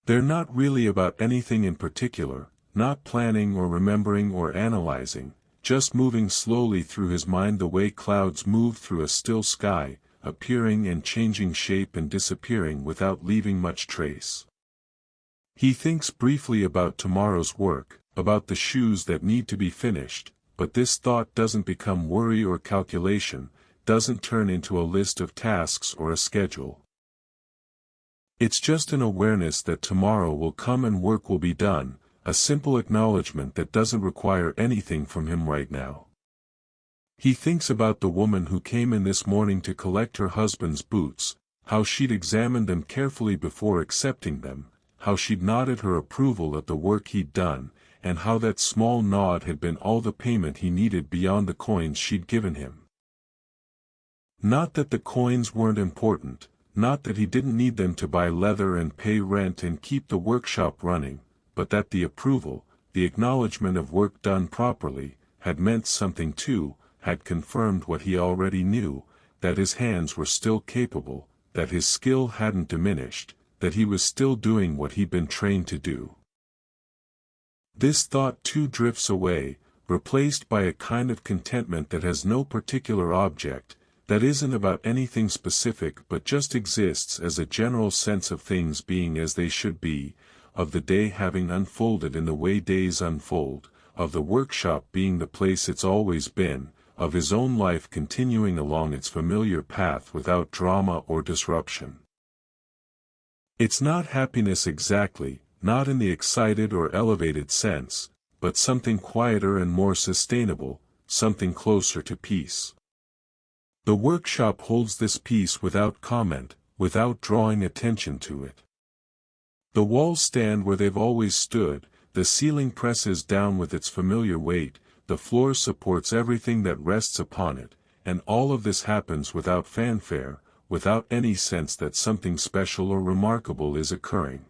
They're not really about anything in particular, not planning or remembering or analyzing, just moving slowly through his mind the way clouds move through a still sky, appearing and changing shape and disappearing without leaving much trace. He thinks briefly about tomorrow's work, about the shoes that need to be finished, but this thought doesn't become worry or calculation, doesn't turn into a list of tasks or a schedule. It's just an awareness that tomorrow will come and work will be done, a simple acknowledgement that doesn't require anything from him right now. He thinks about the woman who came in this morning to collect her husband's boots, how she'd examined them carefully before accepting them, how she'd nodded her approval at the work he'd done, and how that small nod had been all the payment he needed beyond the coins she'd given him. Not that the coins weren't important, not that he didn't need them to buy leather and pay rent and keep the workshop running, but that the approval, the acknowledgement of work done properly, had meant something too, had confirmed what he already knew, that his hands were still capable, that his skill hadn't diminished, that he was still doing what he'd been trained to do. This thought too drifts away, replaced by a kind of contentment that has no particular object, that isn't about anything specific but just exists as a general sense of things being as they should be, of the day having unfolded in the way days unfold, of the workshop being the place it's always been, of his own life continuing along its familiar path without drama or disruption. It's not happiness exactly, not in the excited or elevated sense, but something quieter and more sustainable, something closer to peace. The workshop holds this peace without comment, without drawing attention to it. The walls stand where they've always stood, the ceiling presses down with its familiar weight, the floor supports everything that rests upon it, and all of this happens without fanfare, without any sense that something special or remarkable is occurring.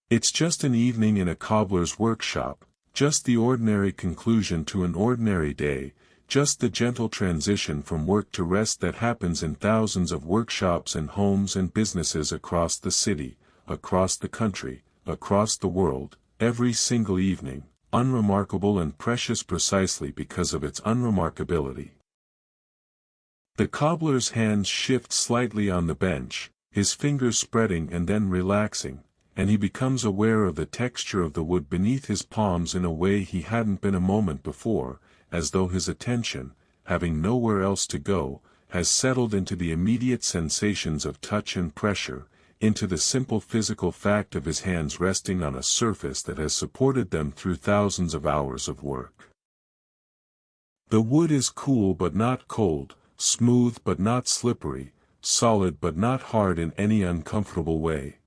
It's just an evening in a cobbler's workshop, just the ordinary conclusion to an ordinary day, just the gentle transition from work to rest that happens in thousands of workshops and homes and businesses across the city, across the country, across the world, every single evening, unremarkable and precious precisely because of its unremarkability. The cobbler's hands shift slightly on the bench, his fingers spreading and then relaxing, and he becomes aware of the texture of the wood beneath his palms in a way he hadn't been a moment before, as though his attention, having nowhere else to go, has settled into the immediate sensations of touch and pressure, into the simple physical fact of his hands resting on a surface that has supported them through thousands of hours of work. The wood is cool but not cold, smooth but not slippery, solid but not hard in any uncomfortable way.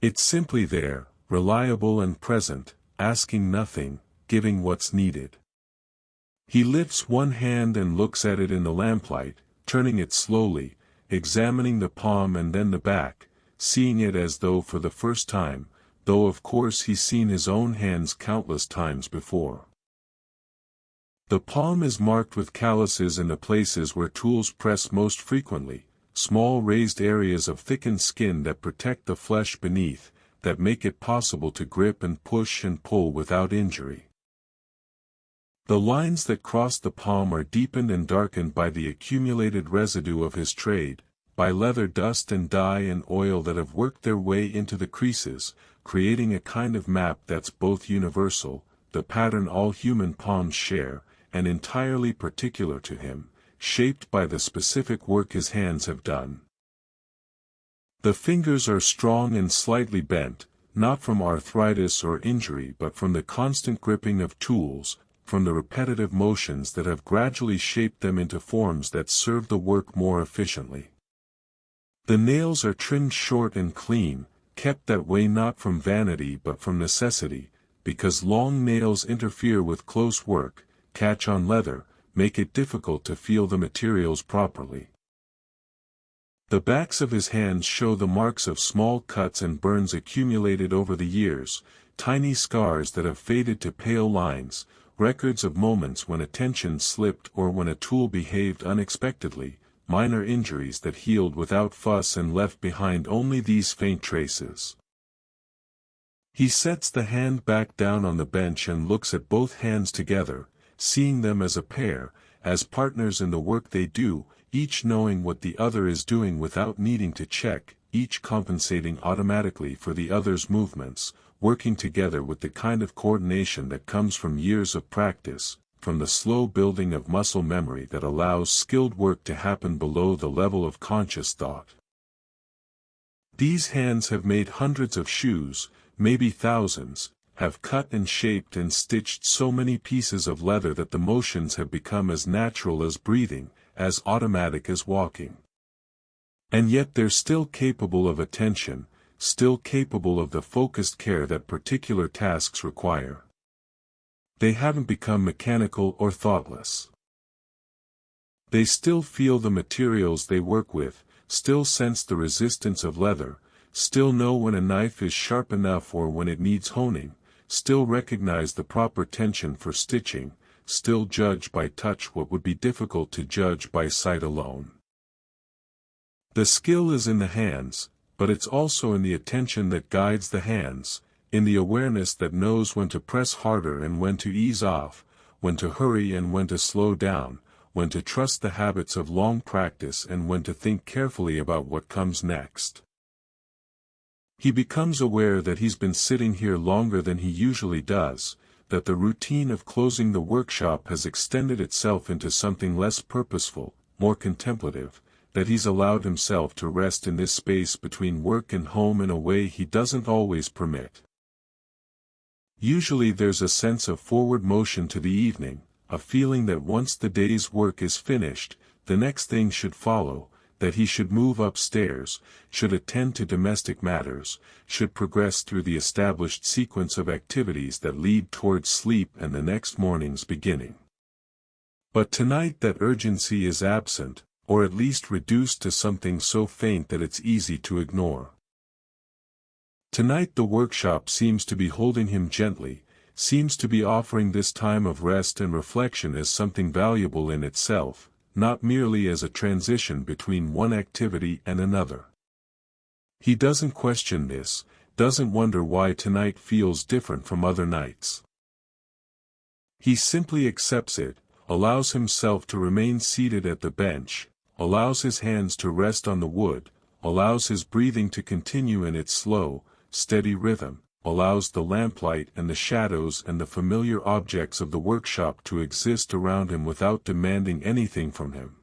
It's simply there, reliable and present, asking nothing, giving what's needed. He lifts one hand and looks at it in the lamplight, turning it slowly, examining the palm and then the back, seeing it as though for the first time, though of course he's seen his own hands countless times before. The palm is marked with calluses in the places where tools press most frequently, small raised areas of thickened skin that protect the flesh beneath, that make it possible to grip and push and pull without injury. The lines that cross the palm are deepened and darkened by the accumulated residue of his trade, by leather dust and dye and oil that have worked their way into the creases, creating a kind of map that's both universal, the pattern all human palms share, and entirely particular to him, shaped by the specific work his hands have done. The fingers are strong and slightly bent, not from arthritis or injury but from the constant gripping of tools, from the repetitive motions that have gradually shaped them into forms that serve the work more efficiently. The nails are trimmed short and clean, kept that way not from vanity but from necessity, because long nails interfere with close work, catch on leather, make it difficult to feel the materials properly. The backs of his hands show the marks of small cuts and burns accumulated over the years, tiny scars that have faded to pale lines, records of moments when attention slipped or when a tool behaved unexpectedly, minor injuries that healed without fuss and left behind only these faint traces. He sets the hand back down on the bench and looks at both hands together, seeing them as a pair, as partners in the work they do, each knowing what the other is doing without needing to check, each compensating automatically for the other's movements, working together with the kind of coordination that comes from years of practice, from the slow building of muscle memory that allows skilled work to happen below the level of conscious thought. These hands have made hundreds of shoes, maybe thousands, have cut and shaped and stitched so many pieces of leather that the motions have become as natural as breathing, as automatic as walking. And yet they're still capable of attention, still capable of the focused care that particular tasks require. They haven't become mechanical or thoughtless. They still feel the materials they work with, still sense the resistance of leather, still know when a knife is sharp enough or when it needs honing, still recognize the proper tension for stitching, still judge by touch what would be difficult to judge by sight alone. The skill is in the hands, but it's also in the attention that guides the hands, in the awareness that knows when to press harder and when to ease off, when to hurry and when to slow down, when to trust the habits of long practice and when to think carefully about what comes next. He becomes aware that he's been sitting here longer than he usually does, that the routine of closing the workshop has extended itself into something less purposeful, more contemplative, that he's allowed himself to rest in this space between work and home in a way he doesn't always permit. Usually there's a sense of forward motion to the evening, a feeling that once the day's work is finished, the next thing should follow, that he should move upstairs, should attend to domestic matters, should progress through the established sequence of activities that lead towards sleep and the next morning's beginning. But tonight that urgency is absent, or at least reduced to something so faint that it's easy to ignore. Tonight the workshop seems to be holding him gently, seems to be offering this time of rest and reflection as something valuable in itself, not merely as a transition between one activity and another. He doesn't question this, doesn't wonder why tonight feels different from other nights. He simply accepts it, allows himself to remain seated at the bench, allows his hands to rest on the wood, allows his breathing to continue in its slow, steady rhythm, allows the lamplight and the shadows and the familiar objects of the workshop to exist around him without demanding anything from him.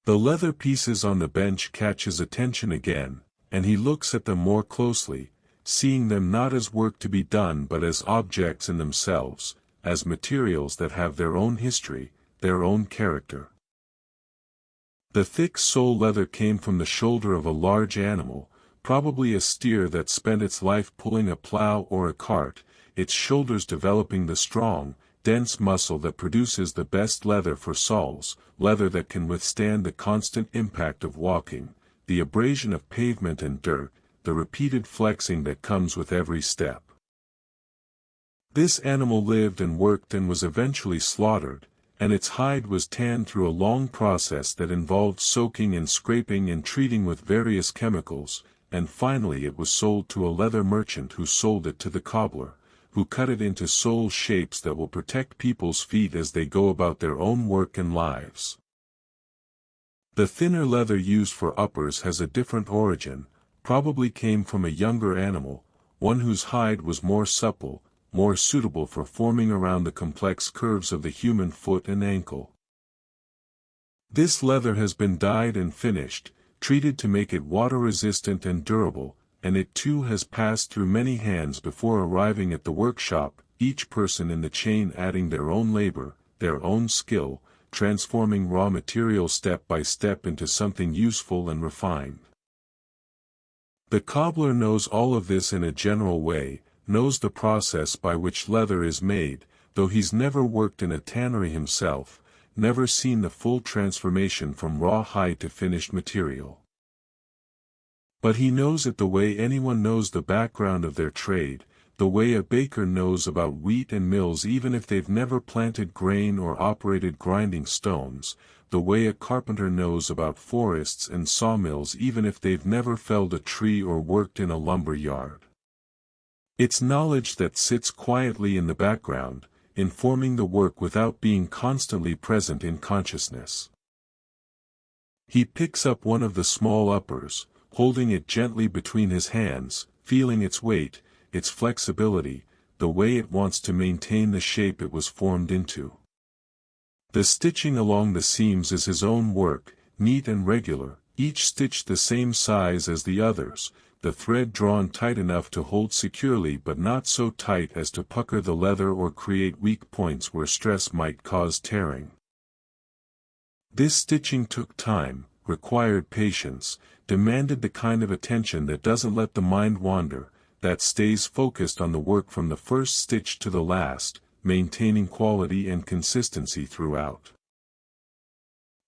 The leather pieces on the bench catch his attention again, and he looks at them more closely, seeing them not as work to be done but as objects in themselves, as materials that have their own history, their own character. The thick sole leather came from the shoulder of a large animal, probably a steer that spent its life pulling a plow or a cart, its shoulders developing the strong, dense muscle that produces the best leather for soles, leather that can withstand the constant impact of walking, the abrasion of pavement and dirt, the repeated flexing that comes with every step. This animal lived and worked and was eventually slaughtered, and its hide was tanned through a long process that involved soaking and scraping and treating with various chemicals, and finally it was sold to a leather merchant who sold it to the cobbler, who cut it into sole shapes that will protect people's feet as they go about their own work and lives. The thinner leather used for uppers has a different origin, probably came from a younger animal, one whose hide was more supple, more suitable for forming around the complex curves of the human foot and ankle. This leather has been dyed and finished, treated to make it water-resistant and durable, and it too has passed through many hands before arriving at the workshop, each person in the chain adding their own labor, their own skill, transforming raw material step by step into something useful and refined. The cobbler knows all of this in a general way, knows the process by which leather is made, though he's never worked in a tannery himself, never seen the full transformation from raw hide to finished material. But he knows it the way anyone knows the background of their trade, the way a baker knows about wheat and mills even if they've never planted grain or operated grinding stones, the way a carpenter knows about forests and sawmills even if they've never felled a tree or worked in a lumber yard. It's knowledge that sits quietly in the background, informing the work without being constantly present in consciousness. He picks up one of the small uppers, holding it gently between his hands, feeling its weight, its flexibility, the way it wants to maintain the shape it was formed into. The stitching along the seams is his own work, neat and regular, each stitch the same size as the others, the thread drawn tight enough to hold securely but not so tight as to pucker the leather or create weak points where stress might cause tearing. This stitching took time, required patience, demanded the kind of attention that doesn't let the mind wander, that stays focused on the work from the first stitch to the last, maintaining quality and consistency throughout.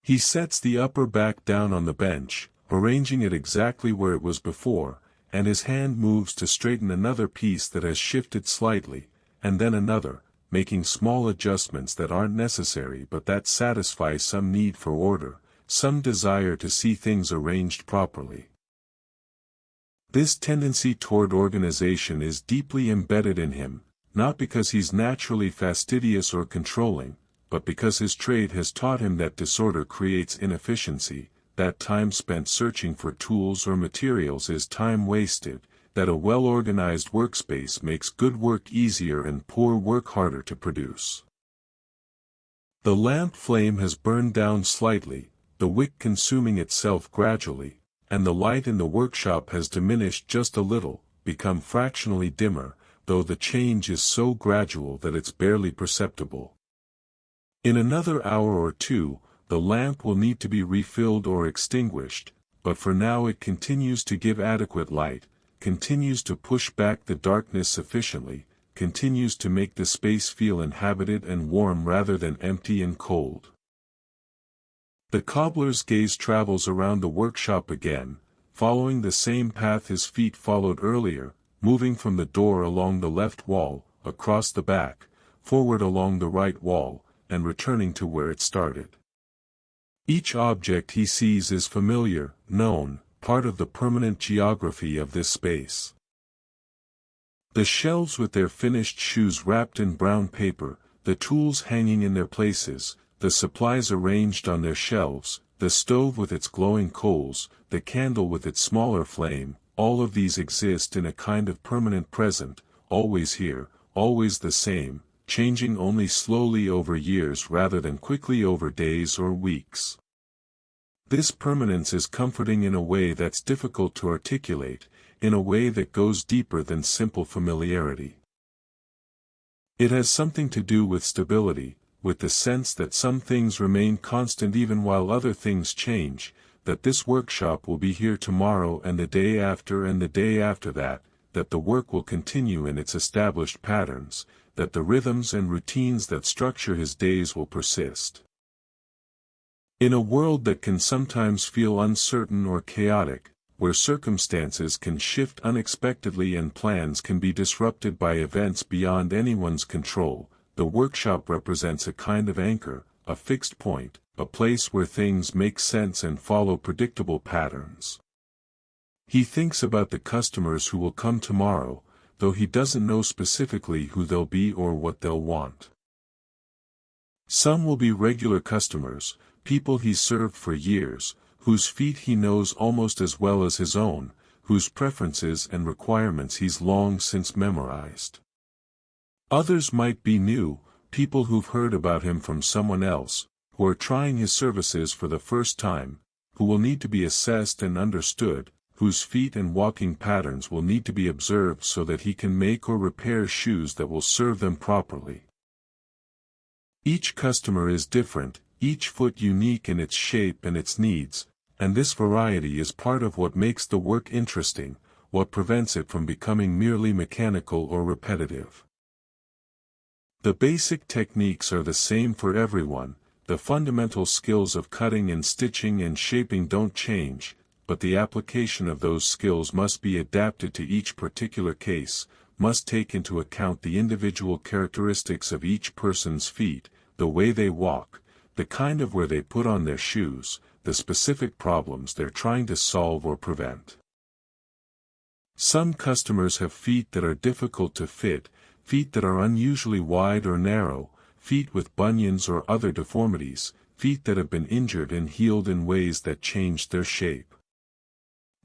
He sets the upper back down on the bench, arranging it exactly where it was before, and his hand moves to straighten another piece that has shifted slightly, and then another, making small adjustments that aren't necessary but that satisfy some need for order, some desire to see things arranged properly. This tendency toward organization is deeply embedded in him, not because he's naturally fastidious or controlling, but because his trade has taught him that disorder creates inefficiency, that time spent searching for tools or materials is time wasted, that a well-organized workspace makes good work easier and poor work harder to produce. The lamp flame has burned down slightly, the wick consuming itself gradually, and the light in the workshop has diminished just a little, become fractionally dimmer, though the change is so gradual that it's barely perceptible. In another hour or two, the lamp will need to be refilled or extinguished, but for now it continues to give adequate light, continues to push back the darkness sufficiently, continues to make the space feel inhabited and warm rather than empty and cold. The cobbler's gaze travels around the workshop again, following the same path his feet followed earlier, moving from the door along the left wall, across the back, forward along the right wall, and returning to where it started. Each object he sees is familiar, known, part of the permanent geography of this space. The shelves with their finished shoes wrapped in brown paper, the tools hanging in their places, the supplies arranged on their shelves, the stove with its glowing coals, the candle with its smaller flame, all of these exist in a kind of permanent present, always here, always the same, changing only slowly over years rather than quickly over days or weeks. This permanence is comforting in a way that's difficult to articulate, in a way that goes deeper than simple familiarity. It has something to do with stability, with the sense that some things remain constant even while other things change, that this workshop will be here tomorrow and the day after and the day after that the work will continue in its established patterns, that the rhythms and routines that structure his days will persist. In a world that can sometimes feel uncertain or chaotic, where circumstances can shift unexpectedly and plans can be disrupted by events beyond anyone's control, the workshop represents a kind of anchor, a fixed point, a place where things make sense and follow predictable patterns. He thinks about the customers who will come tomorrow, though he doesn't know specifically who they'll be or what they'll want. Some will be regular customers, people he's served for years, whose feet he knows almost as well as his own, whose preferences and requirements he's long since memorized. Others might be new, people who've heard about him from someone else, who are trying his services for the first time, who will need to be assessed and understood, whose feet and walking patterns will need to be observed so that he can make or repair shoes that will serve them properly. Each customer is different, each foot unique in its shape and its needs, and this variety is part of what makes the work interesting, what prevents it from becoming merely mechanical or repetitive. The basic techniques are the same for everyone, the fundamental skills of cutting and stitching and shaping don't change, but the application of those skills must be adapted to each particular case, must take into account the individual characteristics of each person's feet, the way they walk, the kind of wear they put on their shoes, the specific problems they're trying to solve or prevent. Some customers have feet that are difficult to fit, feet that are unusually wide or narrow, feet with bunions or other deformities, feet that have been injured and healed in ways that changed their shape.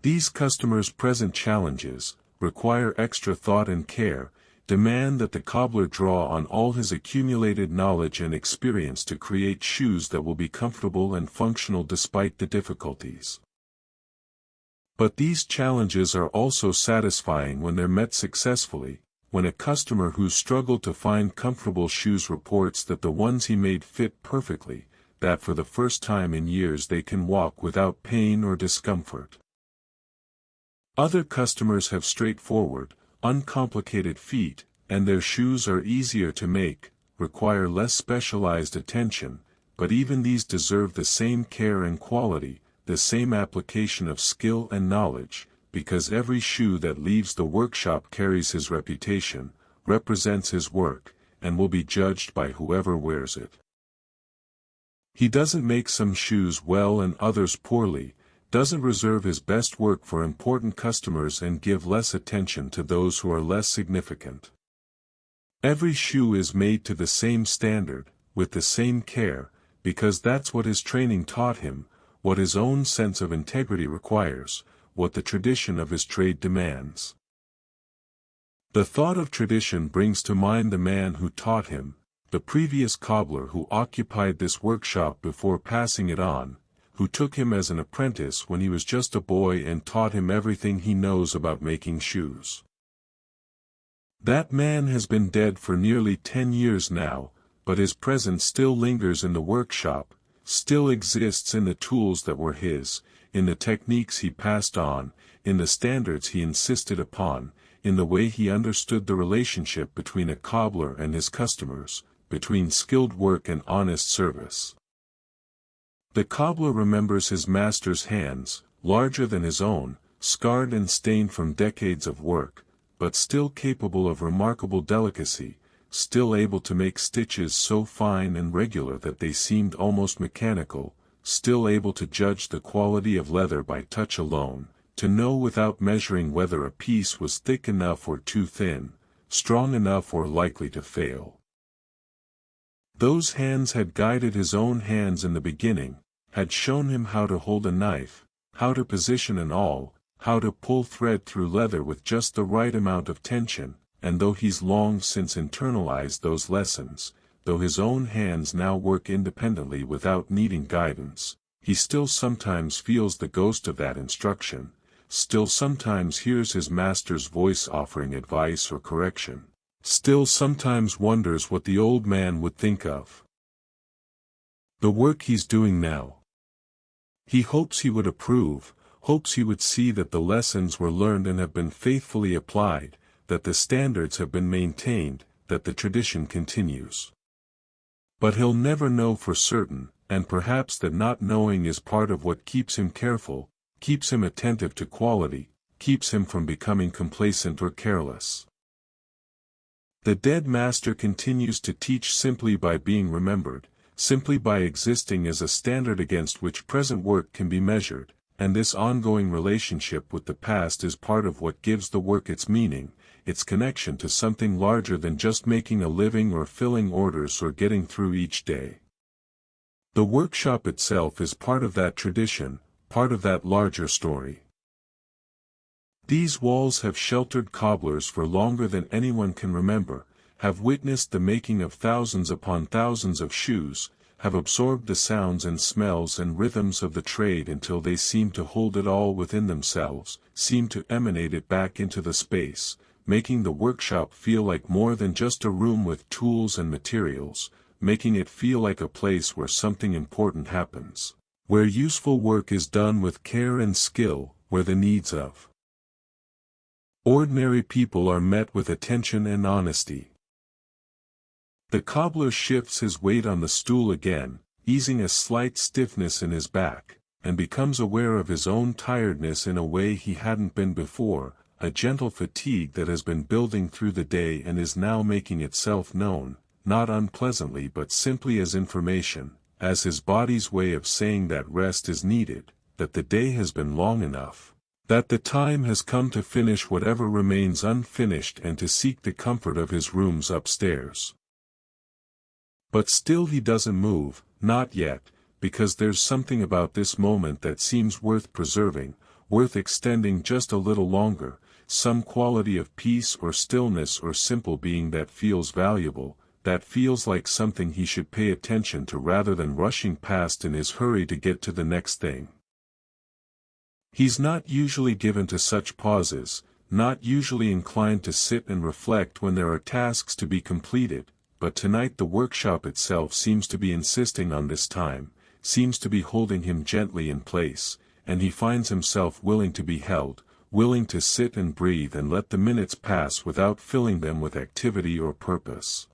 These customers' present challenges require extra thought and care, demand that the cobbler draw on all his accumulated knowledge and experience to create shoes that will be comfortable and functional despite the difficulties. But these challenges are also satisfying when they're met successfully, when a customer who struggled to find comfortable shoes reports that the ones he made fit perfectly, that for the first time in years they can walk without pain or discomfort. Other customers have straightforward, uncomplicated feet, and their shoes are easier to make, require less specialized attention, but even these deserve the same care and quality, the same application of skill and knowledge, because every shoe that leaves the workshop carries his reputation, represents his work, and will be judged by whoever wears it. He doesn't make some shoes well and others poorly, doesn't reserve his best work for important customers and give less attention to those who are less significant. Every shoe is made to the same standard, with the same care, because that's what his training taught him, what his own sense of integrity requires, what the tradition of his trade demands. The thought of tradition brings to mind the man who taught him, the previous cobbler who occupied this workshop before passing it on, who took him as an apprentice when he was just a boy and taught him everything he knows about making shoes. That man has been dead for nearly 10 years now, but his presence still lingers in the workshop, still exists in the tools that were his, in the techniques he passed on, in the standards he insisted upon, in the way he understood the relationship between a cobbler and his customers, between skilled work and honest service. The cobbler remembers his master's hands, larger than his own, scarred and stained from decades of work, but still capable of remarkable delicacy, still able to make stitches so fine and regular that they seemed almost mechanical, still able to judge the quality of leather by touch alone, to know without measuring whether a piece was thick enough or too thin, strong enough or likely to fail. Those hands had guided his own hands in the beginning, had shown him how to hold a knife, how to position an awl, how to pull thread through leather with just the right amount of tension, and though he's long since internalized those lessons, though his own hands now work independently without needing guidance, he still sometimes feels the ghost of that instruction, still sometimes hears his master's voice offering advice or correction, still sometimes wonders what the old man would think of the work he's doing now. He hopes he would approve, hopes he would see that the lessons were learned and have been faithfully applied, that the standards have been maintained, that the tradition continues. But he'll never know for certain, and perhaps that not knowing is part of what keeps him careful, keeps him attentive to quality, keeps him from becoming complacent or careless. The dead master continues to teach simply by being remembered, simply by existing as a standard against which present work can be measured, and this ongoing relationship with the past is part of what gives the work its meaning, its connection to something larger than just making a living or filling orders or getting through each day. The workshop itself is part of that tradition, part of that larger story. These walls have sheltered cobblers for longer than anyone can remember, have witnessed the making of thousands upon thousands of shoes, have absorbed the sounds and smells and rhythms of the trade until they seem to hold it all within themselves, seem to emanate it back into the space, making the workshop feel like more than just a room with tools and materials, making it feel like a place where something important happens, where useful work is done with care and skill, where the needs of ordinary people are met with attention and honesty. The cobbler shifts his weight on the stool again, easing a slight stiffness in his back, and becomes aware of his own tiredness in a way he hadn't been before, a gentle fatigue that has been building through the day and is now making itself known, not unpleasantly but simply as information, as his body's way of saying that rest is needed, that the day has been long enough, that the time has come to finish whatever remains unfinished and to seek the comfort of his rooms upstairs. But still he doesn't move, not yet, because there's something about this moment that seems worth preserving, worth extending just a little longer, some quality of peace or stillness or simple being that feels valuable, that feels like something he should pay attention to rather than rushing past in his hurry to get to the next thing. He's not usually given to such pauses, not usually inclined to sit and reflect when there are tasks to be completed, but tonight the workshop itself seems to be insisting on this time, seems to be holding him gently in place, and he finds himself willing to be held, willing to sit and breathe and let the minutes pass without filling them with activity or purpose.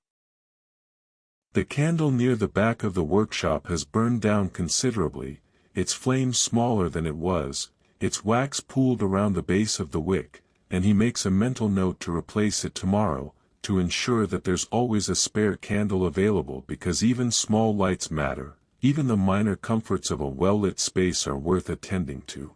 The candle near the back of the workshop has burned down considerably, its flame smaller than it was, its wax pooled around the base of the wick, and he makes a mental note to replace it tomorrow, to ensure that there's always a spare candle available because even small lights matter, even the minor comforts of a well-lit space are worth attending to.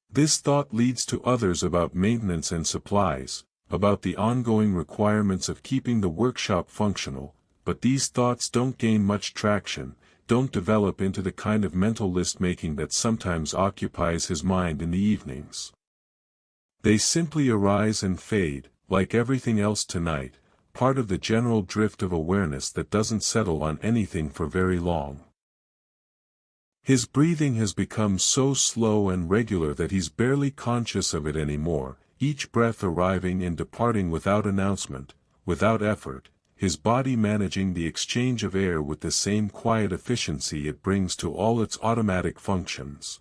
This thought leads to others about maintenance and supplies, about the ongoing requirements of keeping the workshop functional, but these thoughts don't gain much traction, don't develop into the kind of mental list-making that sometimes occupies his mind in the evenings. They simply arise and fade, like everything else tonight, part of the general drift of awareness that doesn't settle on anything for very long. His breathing has become so slow and regular that he's barely conscious of it anymore, each breath arriving and departing without announcement, without effort, his body managing the exchange of air with the same quiet efficiency it brings to all its automatic functions.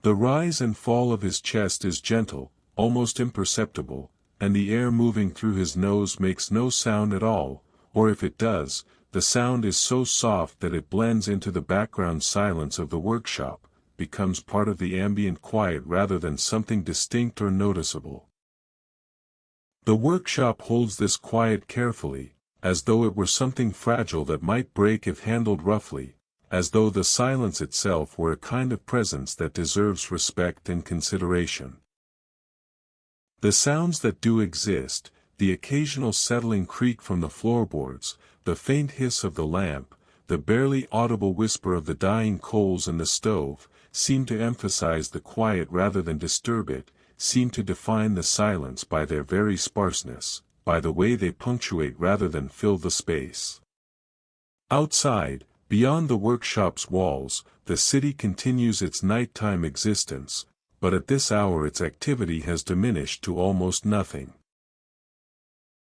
The rise and fall of his chest is gentle, almost imperceptible, and the air moving through his nose makes no sound at all, or if it does, the sound is so soft that it blends into the background silence of the workshop, becomes part of the ambient quiet rather than something distinct or noticeable. The workshop holds this quiet carefully, as though it were something fragile that might break if handled roughly, as though the silence itself were a kind of presence that deserves respect and consideration. The sounds that do exist, the occasional settling creak from the floorboards, the faint hiss of the lamp, the barely audible whisper of the dying coals in the stove, seem to emphasize the quiet rather than disturb it, seem to define the silence by their very sparseness, by the way they punctuate rather than fill the space. Outside, beyond the workshop's walls, the city continues its nighttime existence, but at this hour its activity has diminished to almost nothing.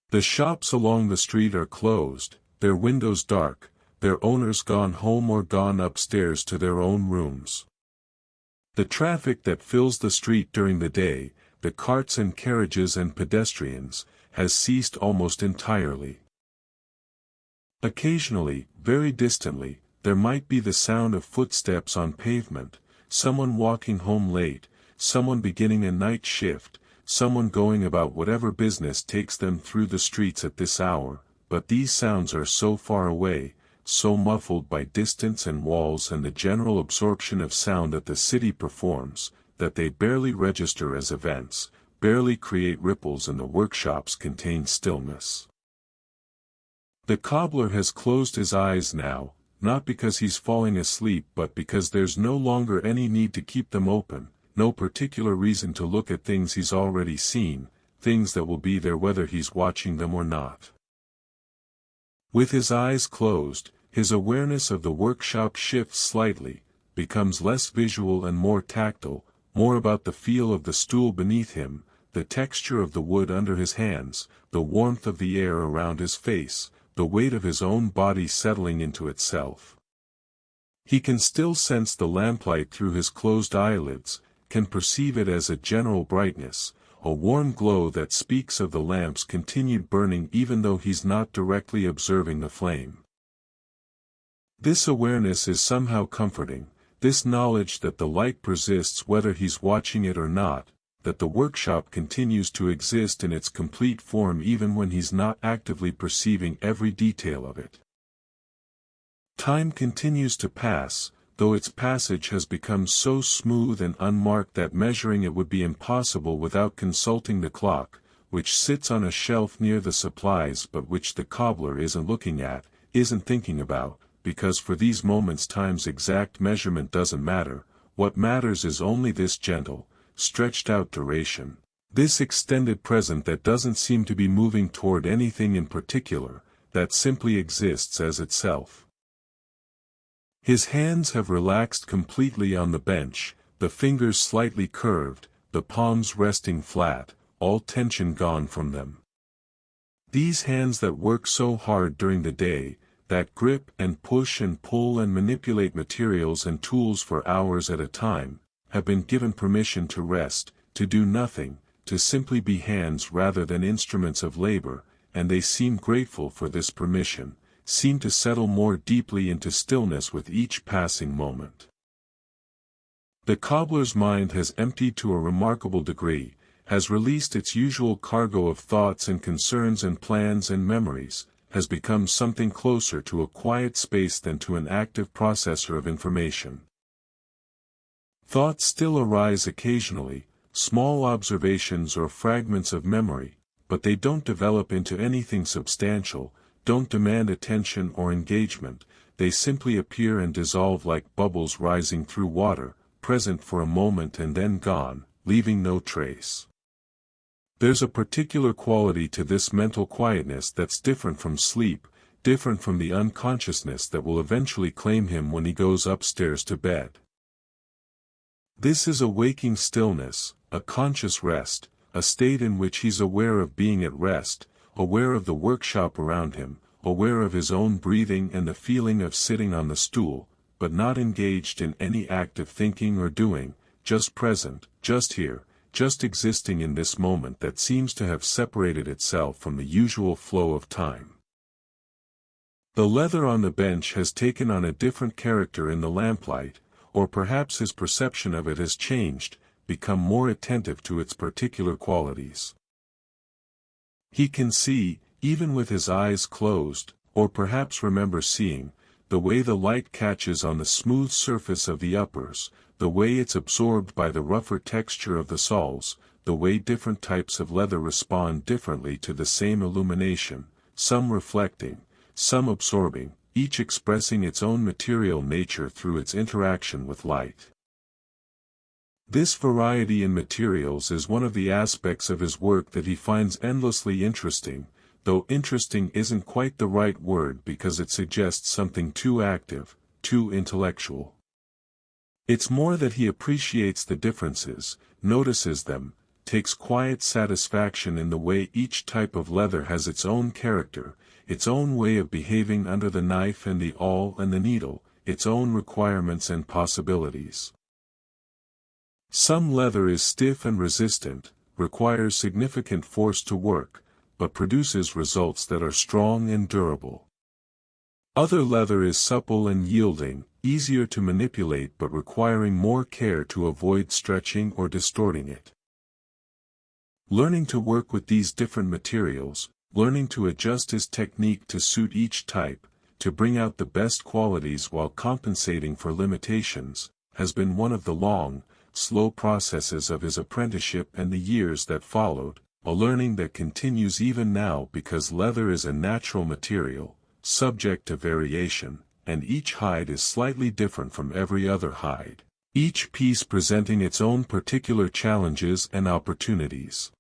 The shops along the street are closed, their windows dark, their owners gone home or gone upstairs to their own rooms. The traffic that fills the street during the day, the carts and carriages and pedestrians, has ceased almost entirely. Occasionally, very distantly, there might be the sound of footsteps on pavement, someone walking home late, someone beginning a night shift, someone going about whatever business takes them through the streets at this hour, but these sounds are so far away, so muffled by distance and walls and the general absorption of sound that the city performs, that they barely register as events, barely create ripples, and the workshops contain stillness. The cobbler has closed his eyes now, not because he's falling asleep but because there's no longer any need to keep them open, no particular reason to look at things he's already seen, things that will be there whether he's watching them or not. With his eyes closed, his awareness of the workshop shifts slightly, becomes less visual and more tactile, more about the feel of the stool beneath him, the texture of the wood under his hands, the warmth of the air around his face, the weight of his own body settling into itself. He can still sense the lamplight through his closed eyelids, can perceive it as a general brightness, a warm glow that speaks of the lamp's continued burning even though he's not directly observing the flame. This awareness is somehow comforting, this knowledge that the light persists whether he's watching it or not, that the workshop continues to exist in its complete form even when he's not actively perceiving every detail of it. Time continues to pass, though its passage has become so smooth and unmarked that measuring it would be impossible without consulting the clock, which sits on a shelf near the supplies but which the cobbler isn't looking at, isn't thinking about, because for these moments time's exact measurement doesn't matter. What matters is only this gentle, stretched-out duration, this extended present that doesn't seem to be moving toward anything in particular, that simply exists as itself. His hands have relaxed completely on the bench, the fingers slightly curved, the palms resting flat, all tension gone from them. These hands that work so hard during the day, that grip and push and pull and manipulate materials and tools for hours at a time, have been given permission to rest, to do nothing, to simply be hands rather than instruments of labor, and they seem grateful for this permission, seem to settle more deeply into stillness with each passing moment. The cobbler's mind has emptied to a remarkable degree, has released its usual cargo of thoughts and concerns and plans and memories, has become something closer to a quiet space than to an active processor of information. Thoughts still arise occasionally, small observations or fragments of memory, but they don't develop into anything substantial, don't demand attention or engagement, they simply appear and dissolve like bubbles rising through water, present for a moment and then gone, leaving no trace. There's a particular quality to this mental quietness that's different from sleep, different from the unconsciousness that will eventually claim him when he goes upstairs to bed. This is a waking stillness, a conscious rest, a state in which he's aware of being at rest, aware of the workshop around him, aware of his own breathing and the feeling of sitting on the stool, but not engaged in any act of thinking or doing, just present, just here, just existing in this moment that seems to have separated itself from the usual flow of time. The leather on the bench has taken on a different character in the lamplight, or perhaps his perception of it has changed, become more attentive to its particular qualities. He can see, even with his eyes closed, or perhaps remember seeing, the way the light catches on the smooth surface of the uppers, the way it's absorbed by the rougher texture of the soles, the way different types of leather respond differently to the same illumination, some reflecting, some absorbing, each expressing its own material nature through its interaction with light. This variety in materials is one of the aspects of his work that he finds endlessly interesting, though interesting isn't quite the right word because it suggests something too active, too intellectual. It's more that he appreciates the differences, notices them, takes quiet satisfaction in the way each type of leather has its own character, its own way of behaving under the knife and the awl and the needle, its own requirements and possibilities. Some leather is stiff and resistant, requires significant force to work, but produces results that are strong and durable. Other leather is supple and yielding, easier to manipulate but requiring more care to avoid stretching or distorting it. Learning to work with these different materials, learning to adjust his technique to suit each type, to bring out the best qualities while compensating for limitations, has been one of the long, slow processes of his apprenticeship and the years that followed, a learning that continues even now because leather is a natural material, subject to variation, and each hide is slightly different from every other hide, each piece presenting its own particular challenges and opportunities.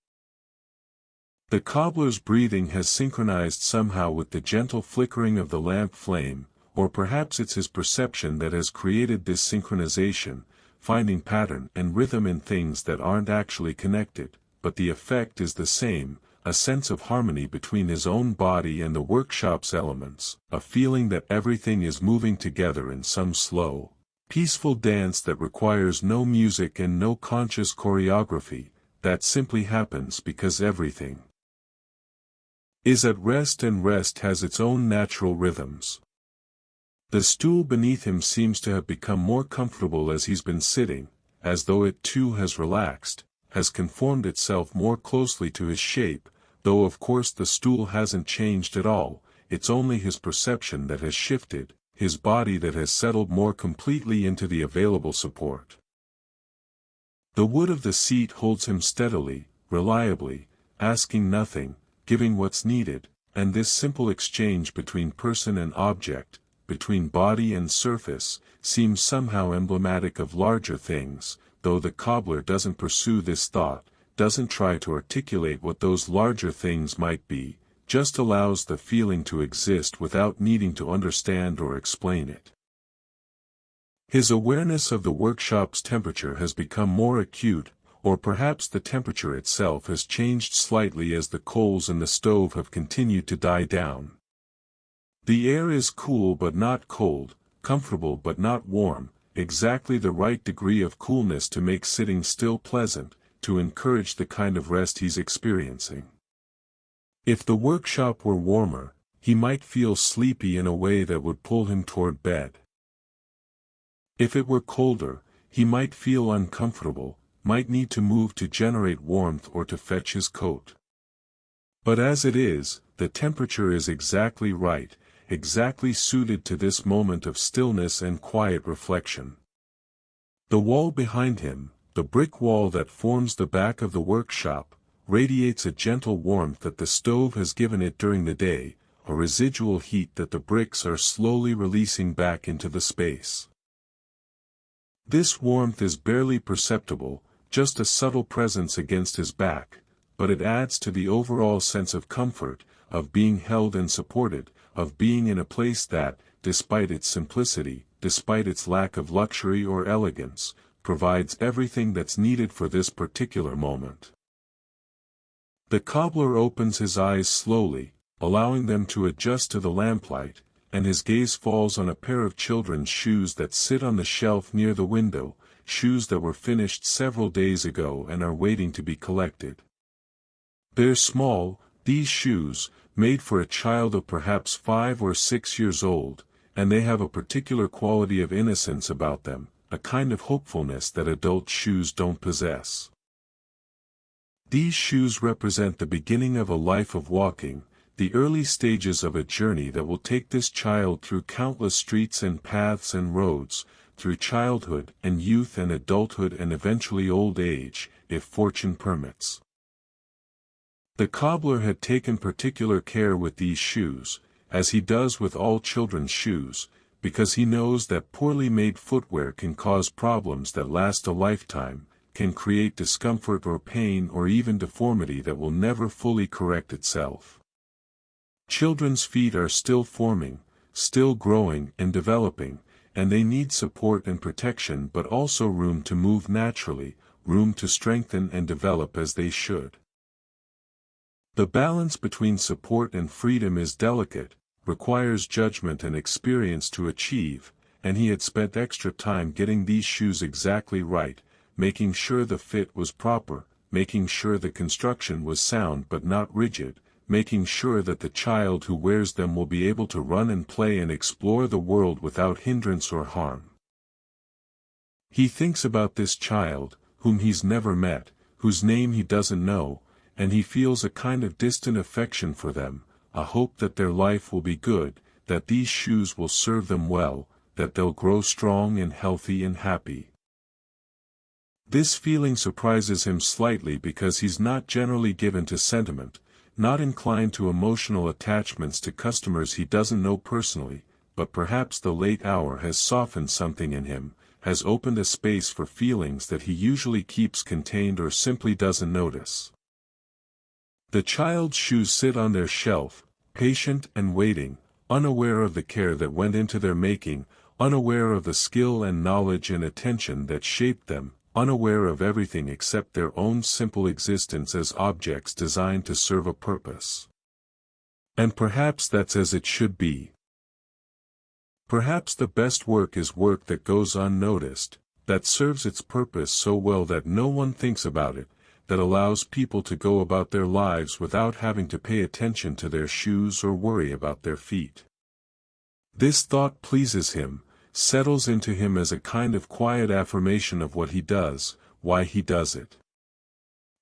The cobbler's breathing has synchronized somehow with the gentle flickering of the lamp flame, or perhaps it's his perception that has created this synchronization, finding pattern and rhythm in things that aren't actually connected, but the effect is the same, a sense of harmony between his own body and the workshop's elements, a feeling that everything is moving together in some slow, peaceful dance that requires no music and no conscious choreography, that simply happens because everything is at rest and rest has its own natural rhythms. The stool beneath him seems to have become more comfortable as he's been sitting, as though it too has relaxed, has conformed itself more closely to his shape, though of course the stool hasn't changed at all, it's only his perception that has shifted, his body that has settled more completely into the available support. The wood of the seat holds him steadily, reliably, asking nothing, giving what's needed, and this simple exchange between person and object, between body and surface, seems somehow emblematic of larger things, though the cobbler doesn't pursue this thought, doesn't try to articulate what those larger things might be, just allows the feeling to exist without needing to understand or explain it. His awareness of the workshop's temperature has become more acute, or perhaps the temperature itself has changed slightly as the coals in the stove have continued to die down. The air is cool but not cold, comfortable but not warm, exactly the right degree of coolness to make sitting still pleasant, to encourage the kind of rest he's experiencing. If the workshop were warmer, he might feel sleepy in a way that would pull him toward bed. If it were colder, he might feel uncomfortable, might need to move to generate warmth or to fetch his coat. But as it is, the temperature is exactly right, exactly suited to this moment of stillness and quiet reflection. The wall behind him, the brick wall that forms the back of the workshop, radiates a gentle warmth that the stove has given it during the day, a residual heat that the bricks are slowly releasing back into the space. This warmth is barely perceptible, just a subtle presence against his back, but it adds to the overall sense of comfort, of being held and supported, of being in a place that, despite its simplicity, despite its lack of luxury or elegance, provides everything that's needed for this particular moment. The cobbler opens his eyes slowly, allowing them to adjust to the lamplight, and his gaze falls on a pair of children's shoes that sit on the shelf near the window, shoes that were finished several days ago and are waiting to be collected. They're small, these shoes, made for a child of perhaps 5 or 6 years old, and they have a particular quality of innocence about them, a kind of hopefulness that adult shoes don't possess. These shoes represent the beginning of a life of walking, the early stages of a journey that will take this child through countless streets and paths and roads, through childhood and youth and adulthood and eventually old age, if fortune permits. The cobbler had taken particular care with these shoes, as he does with all children's shoes, because he knows that poorly made footwear can cause problems that last a lifetime, can create discomfort or pain or even deformity that will never fully correct itself. Children's feet are still forming, still growing and developing, and they need support and protection, but also room to move naturally, room to strengthen and develop as they should. The balance between support and freedom is delicate, requires judgment and experience to achieve, and he had spent extra time getting these shoes exactly right, making sure the fit was proper, making sure the construction was sound but not rigid, making sure that the child who wears them will be able to run and play and explore the world without hindrance or harm. He thinks about this child, whom he's never met, whose name he doesn't know, and he feels a kind of distant affection for them, a hope that their life will be good, that these shoes will serve them well, that they'll grow strong and healthy and happy. This feeling surprises him slightly because he's not generally given to sentiment, not inclined to emotional attachments to customers he doesn't know personally, but perhaps the late hour has softened something in him, has opened a space for feelings that he usually keeps contained or simply doesn't notice. The child's shoes sit on their shelf, patient and waiting, unaware of the care that went into their making, unaware of the skill and knowledge and attention that shaped them, unaware of everything except their own simple existence as objects designed to serve a purpose. And perhaps that's as it should be. Perhaps the best work is work that goes unnoticed, that serves its purpose so well that no one thinks about it, that allows people to go about their lives without having to pay attention to their shoes or worry about their feet. This thought pleases him, settles into him as a kind of quiet affirmation of what he does, why he does it.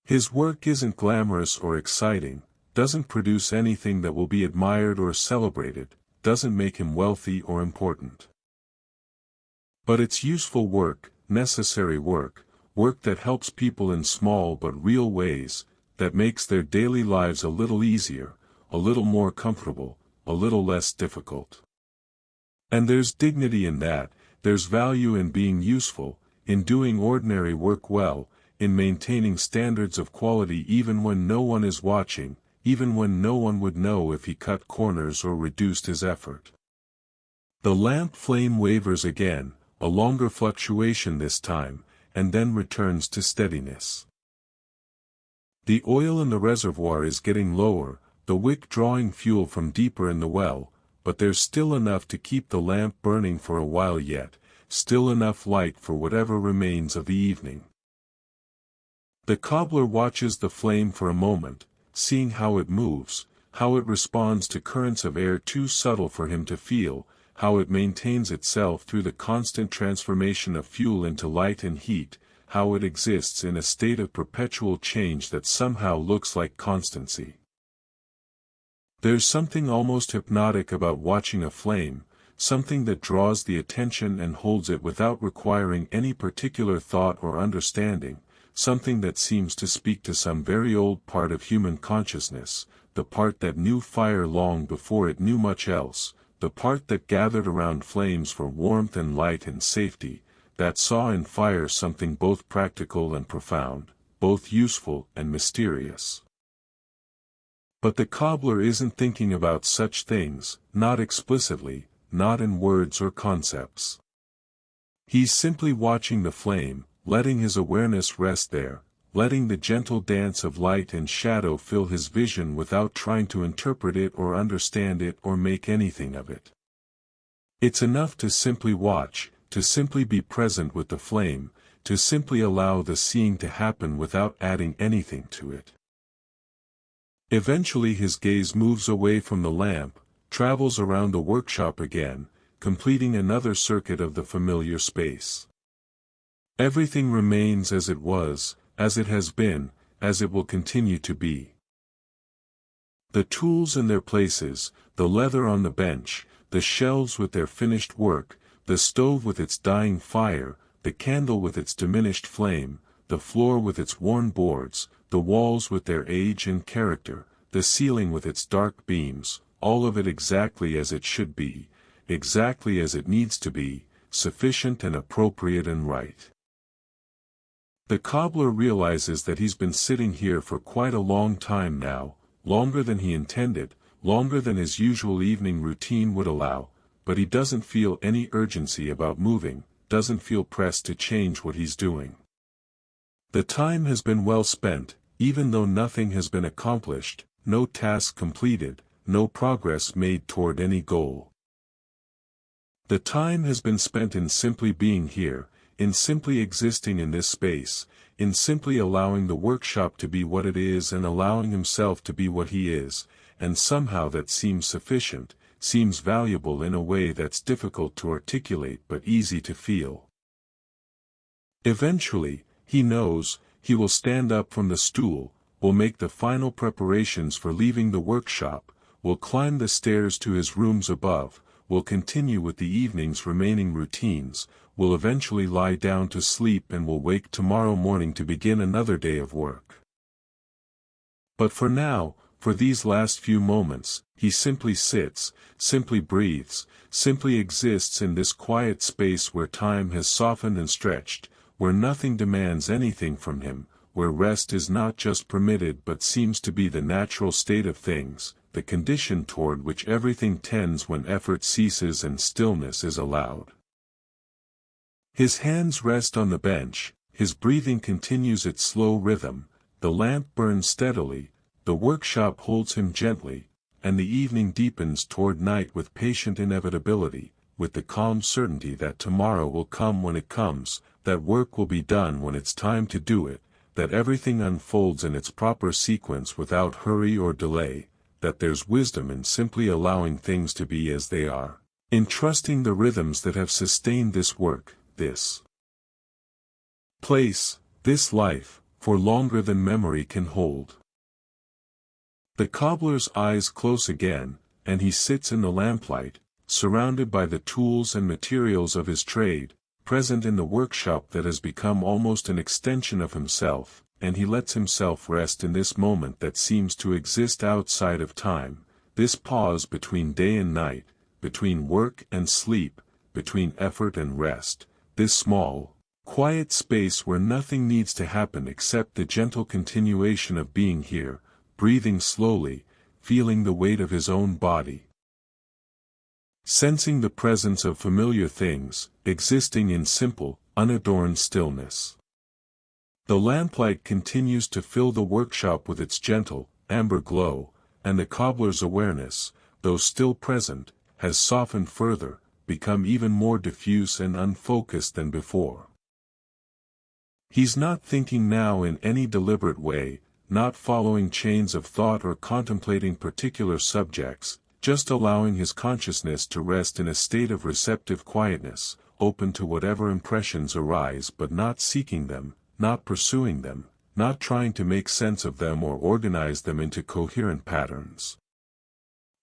His work isn't glamorous or exciting, doesn't produce anything that will be admired or celebrated, doesn't make him wealthy or important. But it's useful work, necessary work, work that helps people in small but real ways, that makes their daily lives a little easier, a little more comfortable, a little less difficult. And there's dignity in that, there's value in being useful, in doing ordinary work well, in maintaining standards of quality even when no one is watching, even when no one would know if he cut corners or reduced his effort. The lamp flame wavers again, a longer fluctuation this time, and then returns to steadiness. The oil in the reservoir is getting lower, the wick drawing fuel from deeper in the well, but there's still enough to keep the lamp burning for a while yet, still enough light for whatever remains of the evening. The cobbler watches the flame for a moment, seeing how it moves, how it responds to currents of air too subtle for him to feel, how it maintains itself through the constant transformation of fuel into light and heat, how it exists in a state of perpetual change that somehow looks like constancy. There's something almost hypnotic about watching a flame, something that draws the attention and holds it without requiring any particular thought or understanding, something that seems to speak to some very old part of human consciousness, the part that knew fire long before it knew much else, the part that gathered around flames for warmth and light and safety, that saw in fire something both practical and profound, both useful and mysterious. But the cobbler isn't thinking about such things, not explicitly, not in words or concepts. He's simply watching the flame, letting his awareness rest there, letting the gentle dance of light and shadow fill his vision without trying to interpret it or understand it or make anything of it. It's enough to simply watch, to simply be present with the flame, to simply allow the seeing to happen without adding anything to it. Eventually his gaze moves away from the lamp, travels around the workshop again, completing another circuit of the familiar space. Everything remains as it was, as it has been, as it will continue to be. The tools in their places, the leather on the bench, the shelves with their finished work, the stove with its dying fire, the candle with its diminished flame, the floor with its worn boards, the walls with their age and character, the ceiling with its dark beams, all of it exactly as it should be, exactly as it needs to be, sufficient and appropriate and right. The cobbler realizes that he's been sitting here for quite a long time now, longer than he intended, longer than his usual evening routine would allow, but he doesn't feel any urgency about moving, doesn't feel pressed to change what he's doing. The time has been well spent, even though nothing has been accomplished, no task completed, no progress made toward any goal. The time has been spent in simply being here, in simply existing in this space, in simply allowing the workshop to be what it is and allowing himself to be what he is, and somehow that seems sufficient, seems valuable in a way that's difficult to articulate but easy to feel. Eventually, he knows, he will stand up from the stool, will make the final preparations for leaving the workshop, will climb the stairs to his rooms above, will continue with the evening's remaining routines, will eventually lie down to sleep and will wake tomorrow morning to begin another day of work. But for now, for these last few moments, he simply sits, simply breathes, simply exists in this quiet space where time has softened and stretched, where nothing demands anything from him, where rest is not just permitted but seems to be the natural state of things, the condition toward which everything tends when effort ceases and stillness is allowed. His hands rest on the bench, his breathing continues its slow rhythm, the lamp burns steadily, the workshop holds him gently, and the evening deepens toward night with patient inevitability, with the calm certainty that tomorrow will come when it comes, that work will be done when it's time to do it, that everything unfolds in its proper sequence without hurry or delay, that there's wisdom in simply allowing things to be as they are, in trusting the rhythms that have sustained this work, this place, this life, for longer than memory can hold. The cobbler's eyes close again, and he sits in the lamplight, surrounded by the tools and materials of his trade, present in the workshop that has become almost an extension of himself, and he lets himself rest in this moment that seems to exist outside of time, this pause between day and night, between work and sleep, between effort and rest, this small, quiet space where nothing needs to happen except the gentle continuation of being here, breathing slowly, feeling the weight of his own body, sensing the presence of familiar things, existing in simple, unadorned stillness. The lamplight continues to fill the workshop with its gentle, amber glow, and the cobbler's awareness, though still present, has softened further, become even more diffuse and unfocused than before. He's not thinking now in any deliberate way, not following chains of thought or contemplating particular subjects, just allowing his consciousness to rest in a state of receptive quietness, open to whatever impressions arise but not seeking them, not pursuing them, not trying to make sense of them or organize them into coherent patterns.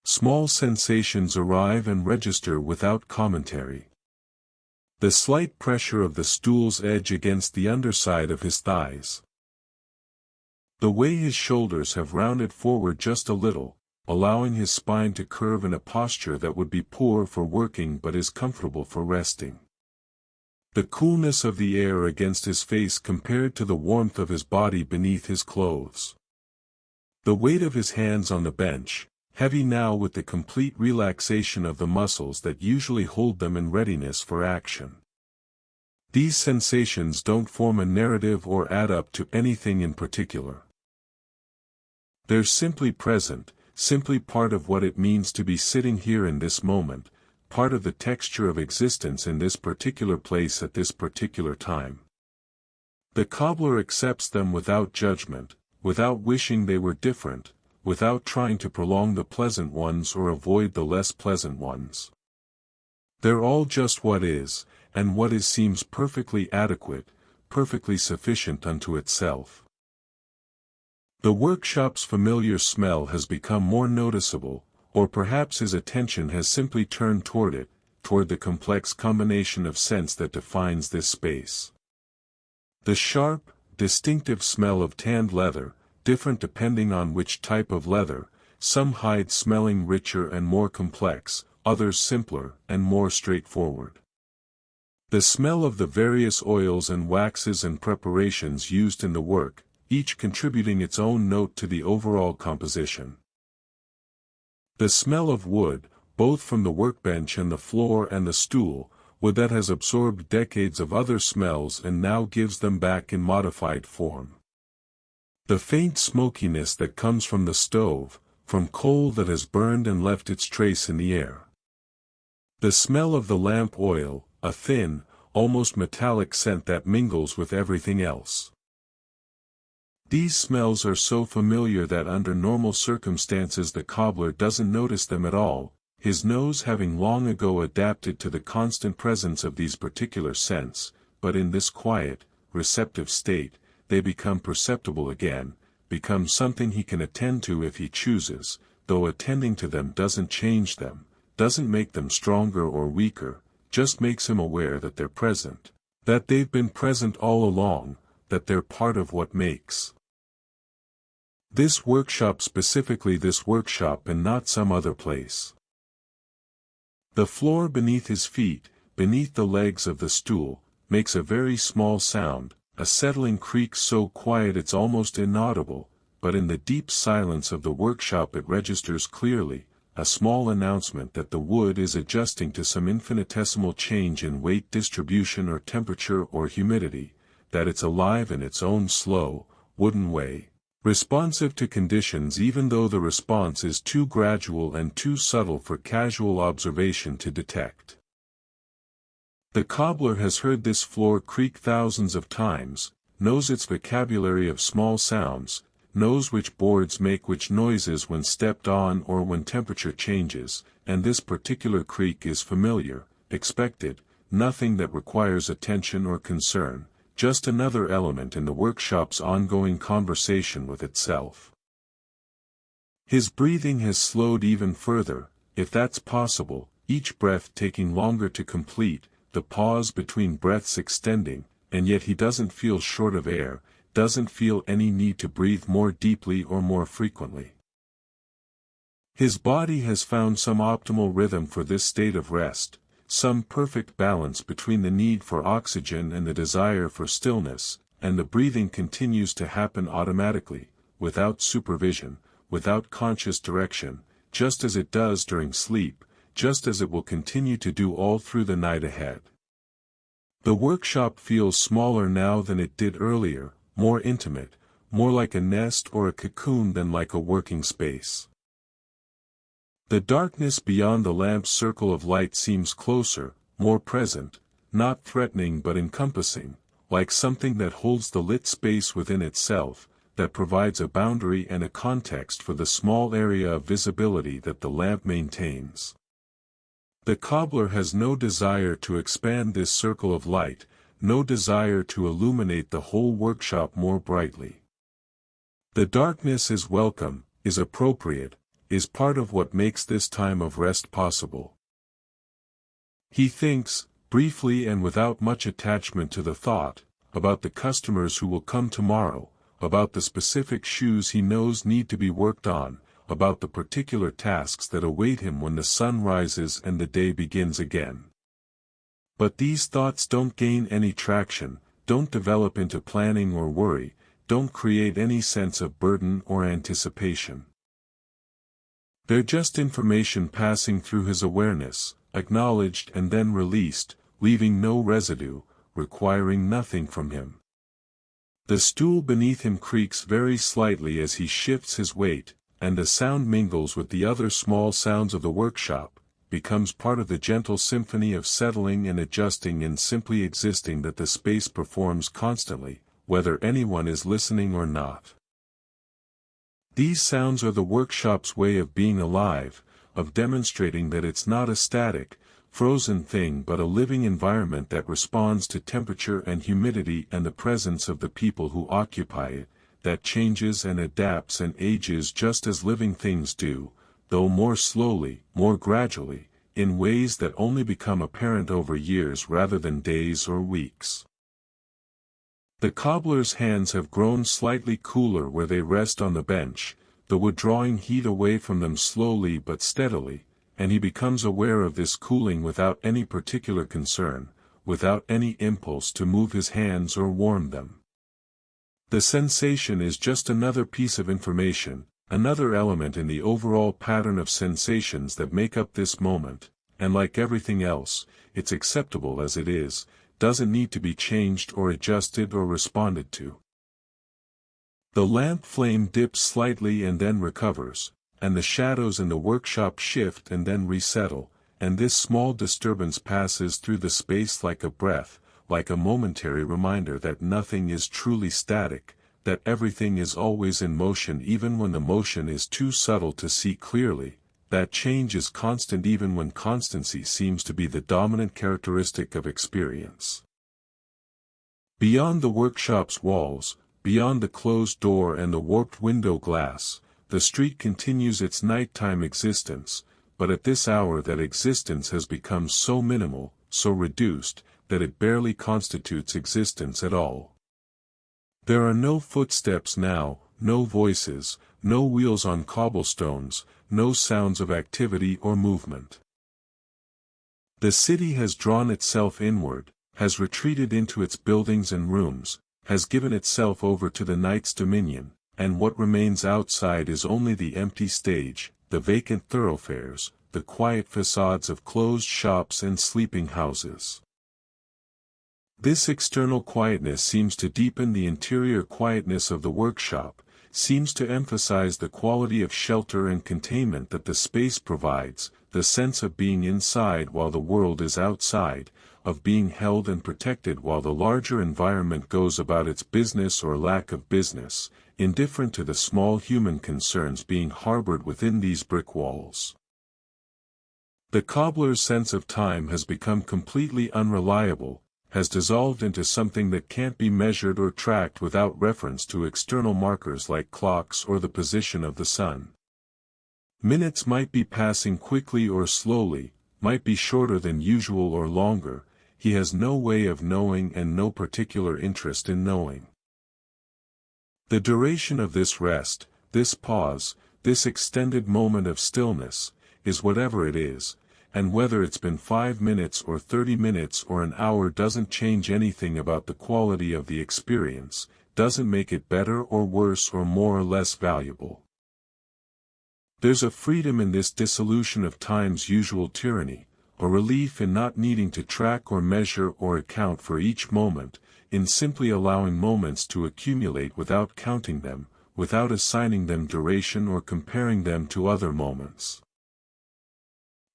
Small sensations arrive and register without commentary. The slight pressure of the stool's edge against the underside of his thighs. The way his shoulders have rounded forward just a little, allowing his spine to curve in a posture that would be poor for working but is comfortable for resting. The coolness of the air against his face compared to the warmth of his body beneath his clothes. The weight of his hands on the bench, heavy now with the complete relaxation of the muscles that usually hold them in readiness for action. These sensations don't form a narrative or add up to anything in particular. They're simply present, simply part of what it means to be sitting here in this moment, part of the texture of existence in this particular place at this particular time. The cobbler accepts them without judgment, without wishing they were different, without trying to prolong the pleasant ones or avoid the less pleasant ones. They're all just what is, and what is seems perfectly adequate, perfectly sufficient unto itself. The workshop's familiar smell has become more noticeable, or perhaps his attention has simply turned toward it, toward the complex combination of scents that defines this space. The sharp, distinctive smell of tanned leather, different depending on which type of leather, some hide smelling richer and more complex, others simpler and more straightforward. The smell of the various oils and waxes and preparations used in the work, each contributing its own note to the overall composition. The smell of wood, both from the workbench and the floor and the stool, wood that has absorbed decades of other smells and now gives them back in modified form. The faint smokiness that comes from the stove, from coal that has burned and left its trace in the air. The smell of the lamp oil, a thin, almost metallic scent that mingles with everything else. These smells are so familiar that under normal circumstances the cobbler doesn't notice them at all, his nose having long ago adapted to the constant presence of these particular scents, but in this quiet, receptive state, they become perceptible again, become something he can attend to if he chooses, though attending to them doesn't change them, doesn't make them stronger or weaker, just makes him aware that they're present, that they've been present all along, that they're part of what makes this workshop, specifically this workshop and not some other place. The floor beneath his feet, beneath the legs of the stool, makes a very small sound, a settling creak so quiet it's almost inaudible, but in the deep silence of the workshop it registers clearly, a small announcement that the wood is adjusting to some infinitesimal change in weight distribution or temperature or humidity, that it's alive in its own slow, wooden way, responsive to conditions even though the response is too gradual and too subtle for casual observation to detect. The cobbler has heard this floor creak thousands of times, knows its vocabulary of small sounds, knows which boards make which noises when stepped on or when temperature changes, and this particular creak is familiar, expected, nothing that requires attention or concern, just another element in the workshop's ongoing conversation with itself. His breathing has slowed even further, if that's possible, each breath taking longer to complete, the pause between breaths extending, and yet he doesn't feel short of air, doesn't feel any need to breathe more deeply or more frequently. His body has found some optimal rhythm for this state of rest, some perfect balance between the need for oxygen and the desire for stillness, and the breathing continues to happen automatically, without supervision, without conscious direction, just as it does during sleep, just as it will continue to do all through the night ahead. The workshop feels smaller now than it did earlier, more intimate, more like a nest or a cocoon than like a working space. The darkness beyond the lamp's circle of light seems closer, more present, not threatening but encompassing, like something that holds the lit space within itself, that provides a boundary and a context for the small area of visibility that the lamp maintains. The cobbler has no desire to expand this circle of light, no desire to illuminate the whole workshop more brightly. The darkness is welcome, is appropriate, is part of what makes this time of rest possible. He thinks, briefly and without much attachment to the thought, about the customers who will come tomorrow, about the specific shoes he knows need to be worked on, about the particular tasks that await him when the sun rises and the day begins again. But these thoughts don't gain any traction, don't develop into planning or worry, don't create any sense of burden or anticipation. They're just information passing through his awareness, acknowledged and then released, leaving no residue, requiring nothing from him. The stool beneath him creaks very slightly as he shifts his weight, and the sound mingles with the other small sounds of the workshop, becomes part of the gentle symphony of settling and adjusting and simply existing that the space performs constantly, whether anyone is listening or not. These sounds are the workshop's way of being alive, of demonstrating that it's not a static, frozen thing but a living environment that responds to temperature and humidity and the presence of the people who occupy it, that changes and adapts and ages just as living things do, though more slowly, more gradually, in ways that only become apparent over years rather than days or weeks. The cobbler's hands have grown slightly cooler where they rest on the bench, the wood drawing heat away from them slowly but steadily, and he becomes aware of this cooling without any particular concern, without any impulse to move his hands or warm them. The sensation is just another piece of information, another element in the overall pattern of sensations that make up this moment, and like everything else, it's acceptable as it is, doesn't need to be changed or adjusted or responded to. The lamp flame dips slightly and then recovers, and the shadows in the workshop shift and then resettle, and this small disturbance passes through the space like a breath, like a momentary reminder that nothing is truly static, that everything is always in motion even when the motion is too subtle to see clearly, that change is constant even when constancy seems to be the dominant characteristic of experience. Beyond the workshop's walls, beyond the closed door and the warped window glass, the street continues its nighttime existence, but at this hour that existence has become so minimal, so reduced, that it barely constitutes existence at all. There are no footsteps now, no voices, no wheels on cobblestones, no sounds of activity or movement. The city has drawn itself inward, has retreated into its buildings and rooms, has given itself over to the night's dominion, and what remains outside is only the empty stage, the vacant thoroughfares, the quiet facades of closed shops and sleeping houses. This external quietness seems to deepen the interior quietness of the workshop, seems to emphasize the quality of shelter and containment that the space provides, the sense of being inside while the world is outside, of being held and protected while the larger environment goes about its business or lack of business, indifferent to the small human concerns being harbored within these brick walls. The cobbler's sense of time has become completely unreliable, has dissolved into something that can't be measured or tracked without reference to external markers like clocks or the position of the sun. Minutes might be passing quickly or slowly, might be shorter than usual or longer, he has no way of knowing and no particular interest in knowing. The duration of this rest, this pause, this extended moment of stillness, is whatever it is, and whether it's been 5 minutes or 30 minutes or an hour doesn't change anything about the quality of the experience, doesn't make it better or worse or more or less valuable. There's a freedom in this dissolution of time's usual tyranny, a relief in not needing to track or measure or account for each moment, in simply allowing moments to accumulate without counting them, without assigning them duration or comparing them to other moments.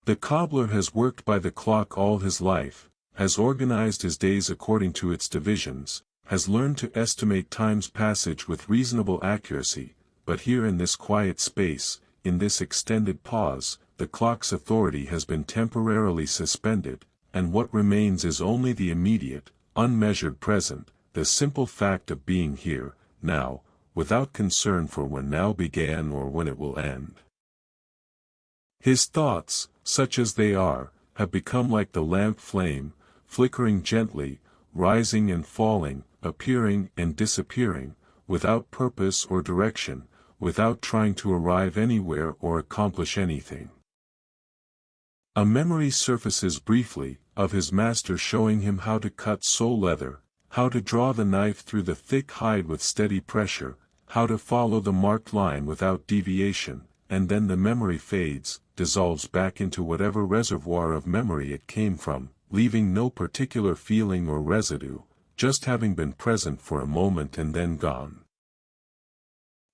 The cobbler has worked by the clock all his life, has organized his days according to its divisions, has learned to estimate time's passage with reasonable accuracy, but here in this quiet space, in this extended pause, the clock's authority has been temporarily suspended, and what remains is only the immediate, unmeasured present, the simple fact of being here, now, without concern for when now began or when it will end. His thoughts, such as they are, have become like the lamp flame, flickering gently, rising and falling, appearing and disappearing, without purpose or direction, without trying to arrive anywhere or accomplish anything. A memory surfaces briefly, of his master showing him how to cut sole leather, how to draw the knife through the thick hide with steady pressure, how to follow the marked line without deviation, and then the memory fades, dissolves back into whatever reservoir of memory it came from, leaving no particular feeling or residue, just having been present for a moment and then gone.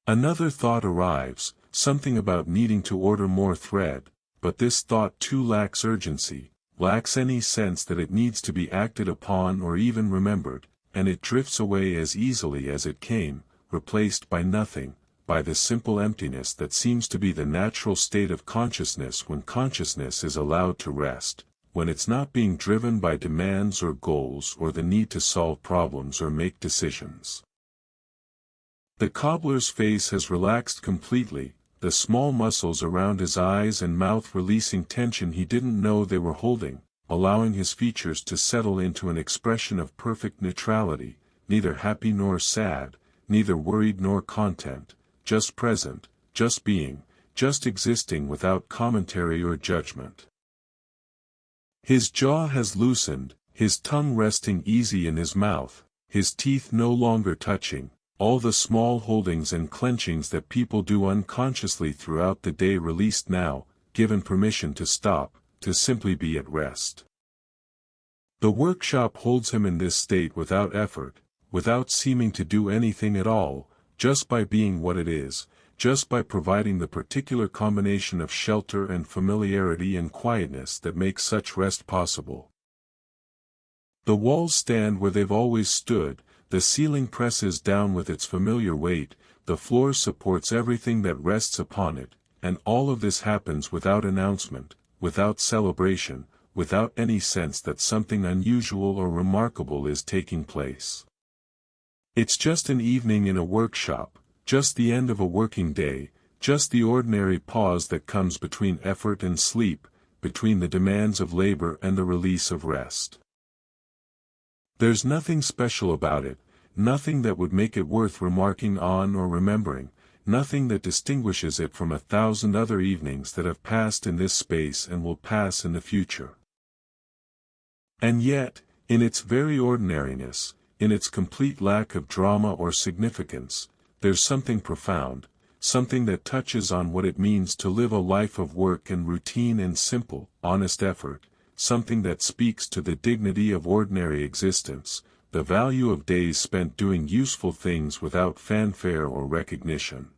Another thought arrives, something about needing to order more thread, but this thought too lacks urgency, lacks any sense that it needs to be acted upon or even remembered, and it drifts away as easily as it came, replaced by nothing, by the simple emptiness that seems to be the natural state of consciousness when consciousness is allowed to rest, when it's not being driven by demands or goals or the need to solve problems or make decisions. The cobbler's face has relaxed completely, the small muscles around his eyes and mouth releasing tension he didn't know they were holding, allowing his features to settle into an expression of perfect neutrality, neither happy nor sad, neither worried nor content, just present, just being, just existing without commentary or judgment. His jaw has loosened, his tongue resting easy in his mouth, his teeth no longer touching, all the small holdings and clenchings that people do unconsciously throughout the day released now, given permission to stop, to simply be at rest. The workshop holds him in this state without effort, without seeming to do anything at all, just by being what it is, just by providing the particular combination of shelter and familiarity and quietness that makes such rest possible. The walls stand where they've always stood, the ceiling presses down with its familiar weight, the floor supports everything that rests upon it, and all of this happens without announcement, without celebration, without any sense that something unusual or remarkable is taking place. It's just an evening in a workshop, just the end of a working day, just the ordinary pause that comes between effort and sleep, between the demands of labor and the release of rest. There's nothing special about it, nothing that would make it worth remarking on or remembering, nothing that distinguishes it from 1,000 other evenings that have passed in this space and will pass in the future. And yet, in its very ordinariness, in its complete lack of drama or significance, there's something profound, something that touches on what it means to live a life of work and routine and simple, honest effort, something that speaks to the dignity of ordinary existence, the value of days spent doing useful things without fanfare or recognition.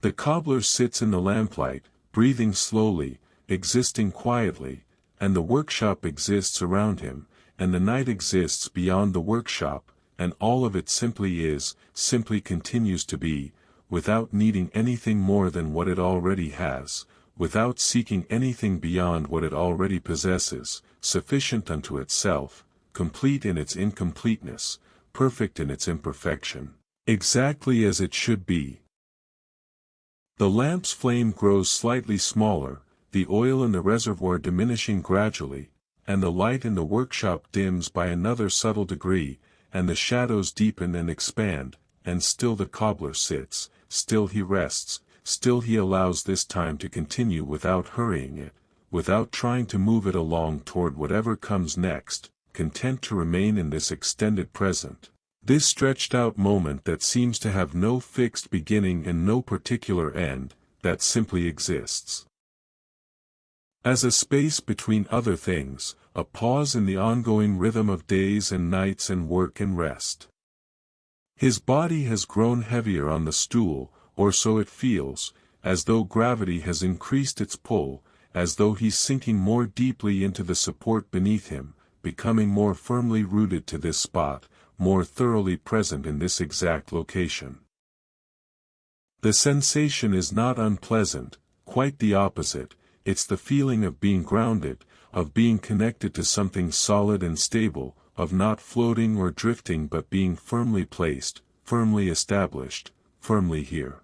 The cobbler sits in the lamplight, breathing slowly, existing quietly, and the workshop exists around him, and the night exists beyond the workshop, and all of it simply is, simply continues to be, without needing anything more than what it already has, without seeking anything beyond what it already possesses, sufficient unto itself, complete in its incompleteness, perfect in its imperfection, exactly as it should be. The lamp's flame grows slightly smaller, the oil in the reservoir diminishing gradually, and the light in the workshop dims by another subtle degree, and the shadows deepen and expand, and still the cobbler sits, still he rests, still he allows this time to continue without hurrying it, without trying to move it along toward whatever comes next, content to remain in this extended present, this stretched-out moment that seems to have no fixed beginning and no particular end, that simply exists. As a space between other things, a pause in the ongoing rhythm of days and nights and work and rest. His body has grown heavier on the stool, or so it feels, as though gravity has increased its pull, as though he's sinking more deeply into the support beneath him, becoming more firmly rooted to this spot, more thoroughly present in this exact location. The sensation is not unpleasant, quite the opposite, it's the feeling of being grounded, of being connected to something solid and stable, of not floating or drifting but being firmly placed, firmly established, firmly here.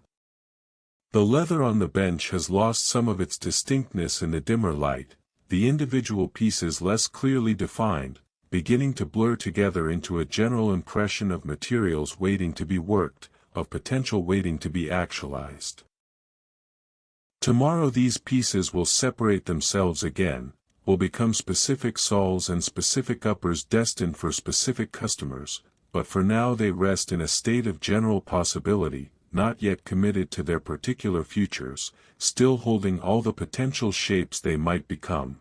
The leather on the bench has lost some of its distinctness in the dimmer light, the individual pieces less clearly defined, beginning to blur together into a general impression of materials waiting to be worked, of potential waiting to be actualized. Tomorrow these pieces will separate themselves again, will become specific soles and specific uppers destined for specific customers, but for now they rest in a state of general possibility, not yet committed to their particular futures, still holding all the potential shapes they might become.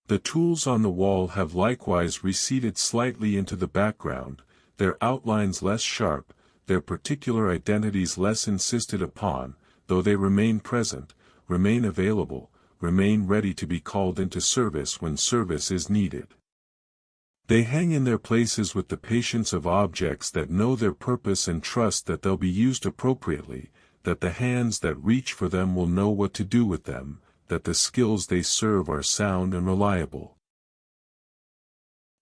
The tools on the wall have likewise receded slightly into the background, their outlines less sharp, their particular identities less insisted upon, though they remain present, remain available, remain ready to be called into service when service is needed. They hang in their places with the patience of objects that know their purpose and trust that they'll be used appropriately, that the hands that reach for them will know what to do with them, that the skills they serve are sound and reliable.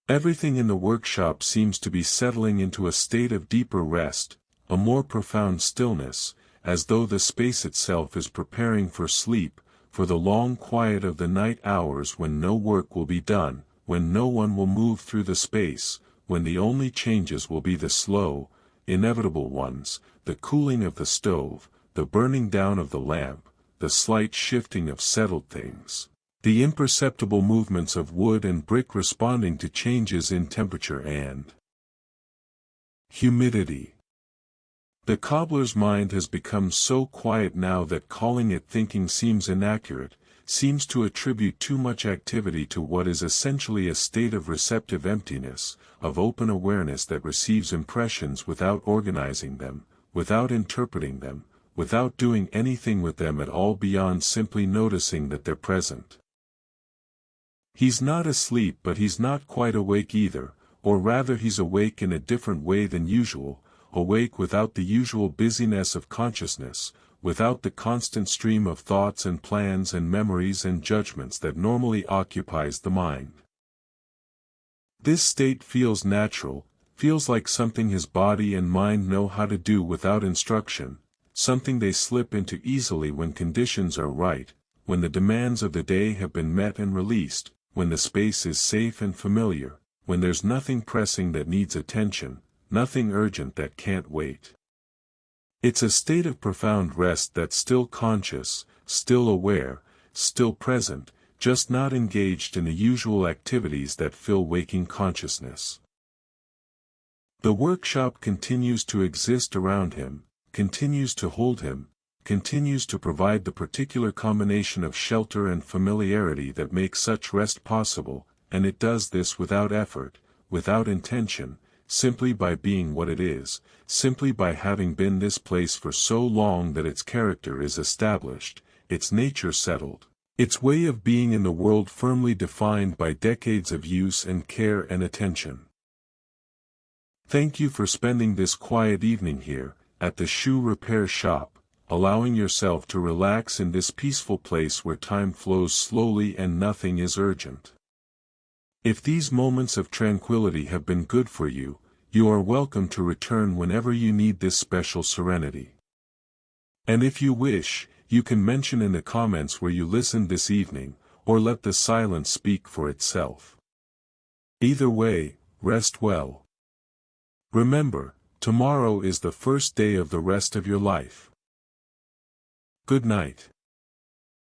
Everything in the workshop seems to be settling into a state of deeper rest, a more profound stillness, as though the space itself is preparing for sleep, for the long quiet of the night hours when no work will be done, when no one will move through the space, when the only changes will be the slow, inevitable ones, the cooling of the stove, the burning down of the lamp, the slight shifting of settled things. The imperceptible movements of wood and brick responding to changes in temperature and humidity. The cobbler's mind has become so quiet now that calling it thinking seems inaccurate, seems to attribute too much activity to what is essentially a state of receptive emptiness, of open awareness that receives impressions without organizing them, without interpreting them, without doing anything with them at all beyond simply noticing that they're present. He's not asleep, but he's not quite awake either, or rather he's awake in a different way than usual, awake without the usual busyness of consciousness, without the constant stream of thoughts and plans and memories and judgments that normally occupies the mind. This state feels natural, feels like something his body and mind know how to do without instruction, something they slip into easily when conditions are right, when the demands of the day have been met and released, when the space is safe and familiar, when there's nothing pressing that needs attention, nothing urgent that can't wait. It's a state of profound rest that's still conscious, still aware, still present, just not engaged in the usual activities that fill waking consciousness. The workshop continues to exist around him, continues to hold him, continues to provide the particular combination of shelter and familiarity that makes such rest possible, and it does this without effort, without intention, simply by being what it is, simply by having been this place for so long that its character is established, its nature settled, its way of being in the world firmly defined by decades of use and care and attention. Thank you for spending this quiet evening here, at the shoe repair shop, allowing yourself to relax in this peaceful place where time flows slowly and nothing is urgent. If these moments of tranquility have been good for you, you are welcome to return whenever you need this special serenity. And if you wish, you can mention in the comments where you listened this evening, or let the silence speak for itself. Either way, rest well. Remember, tomorrow is the first day of the rest of your life. Good night.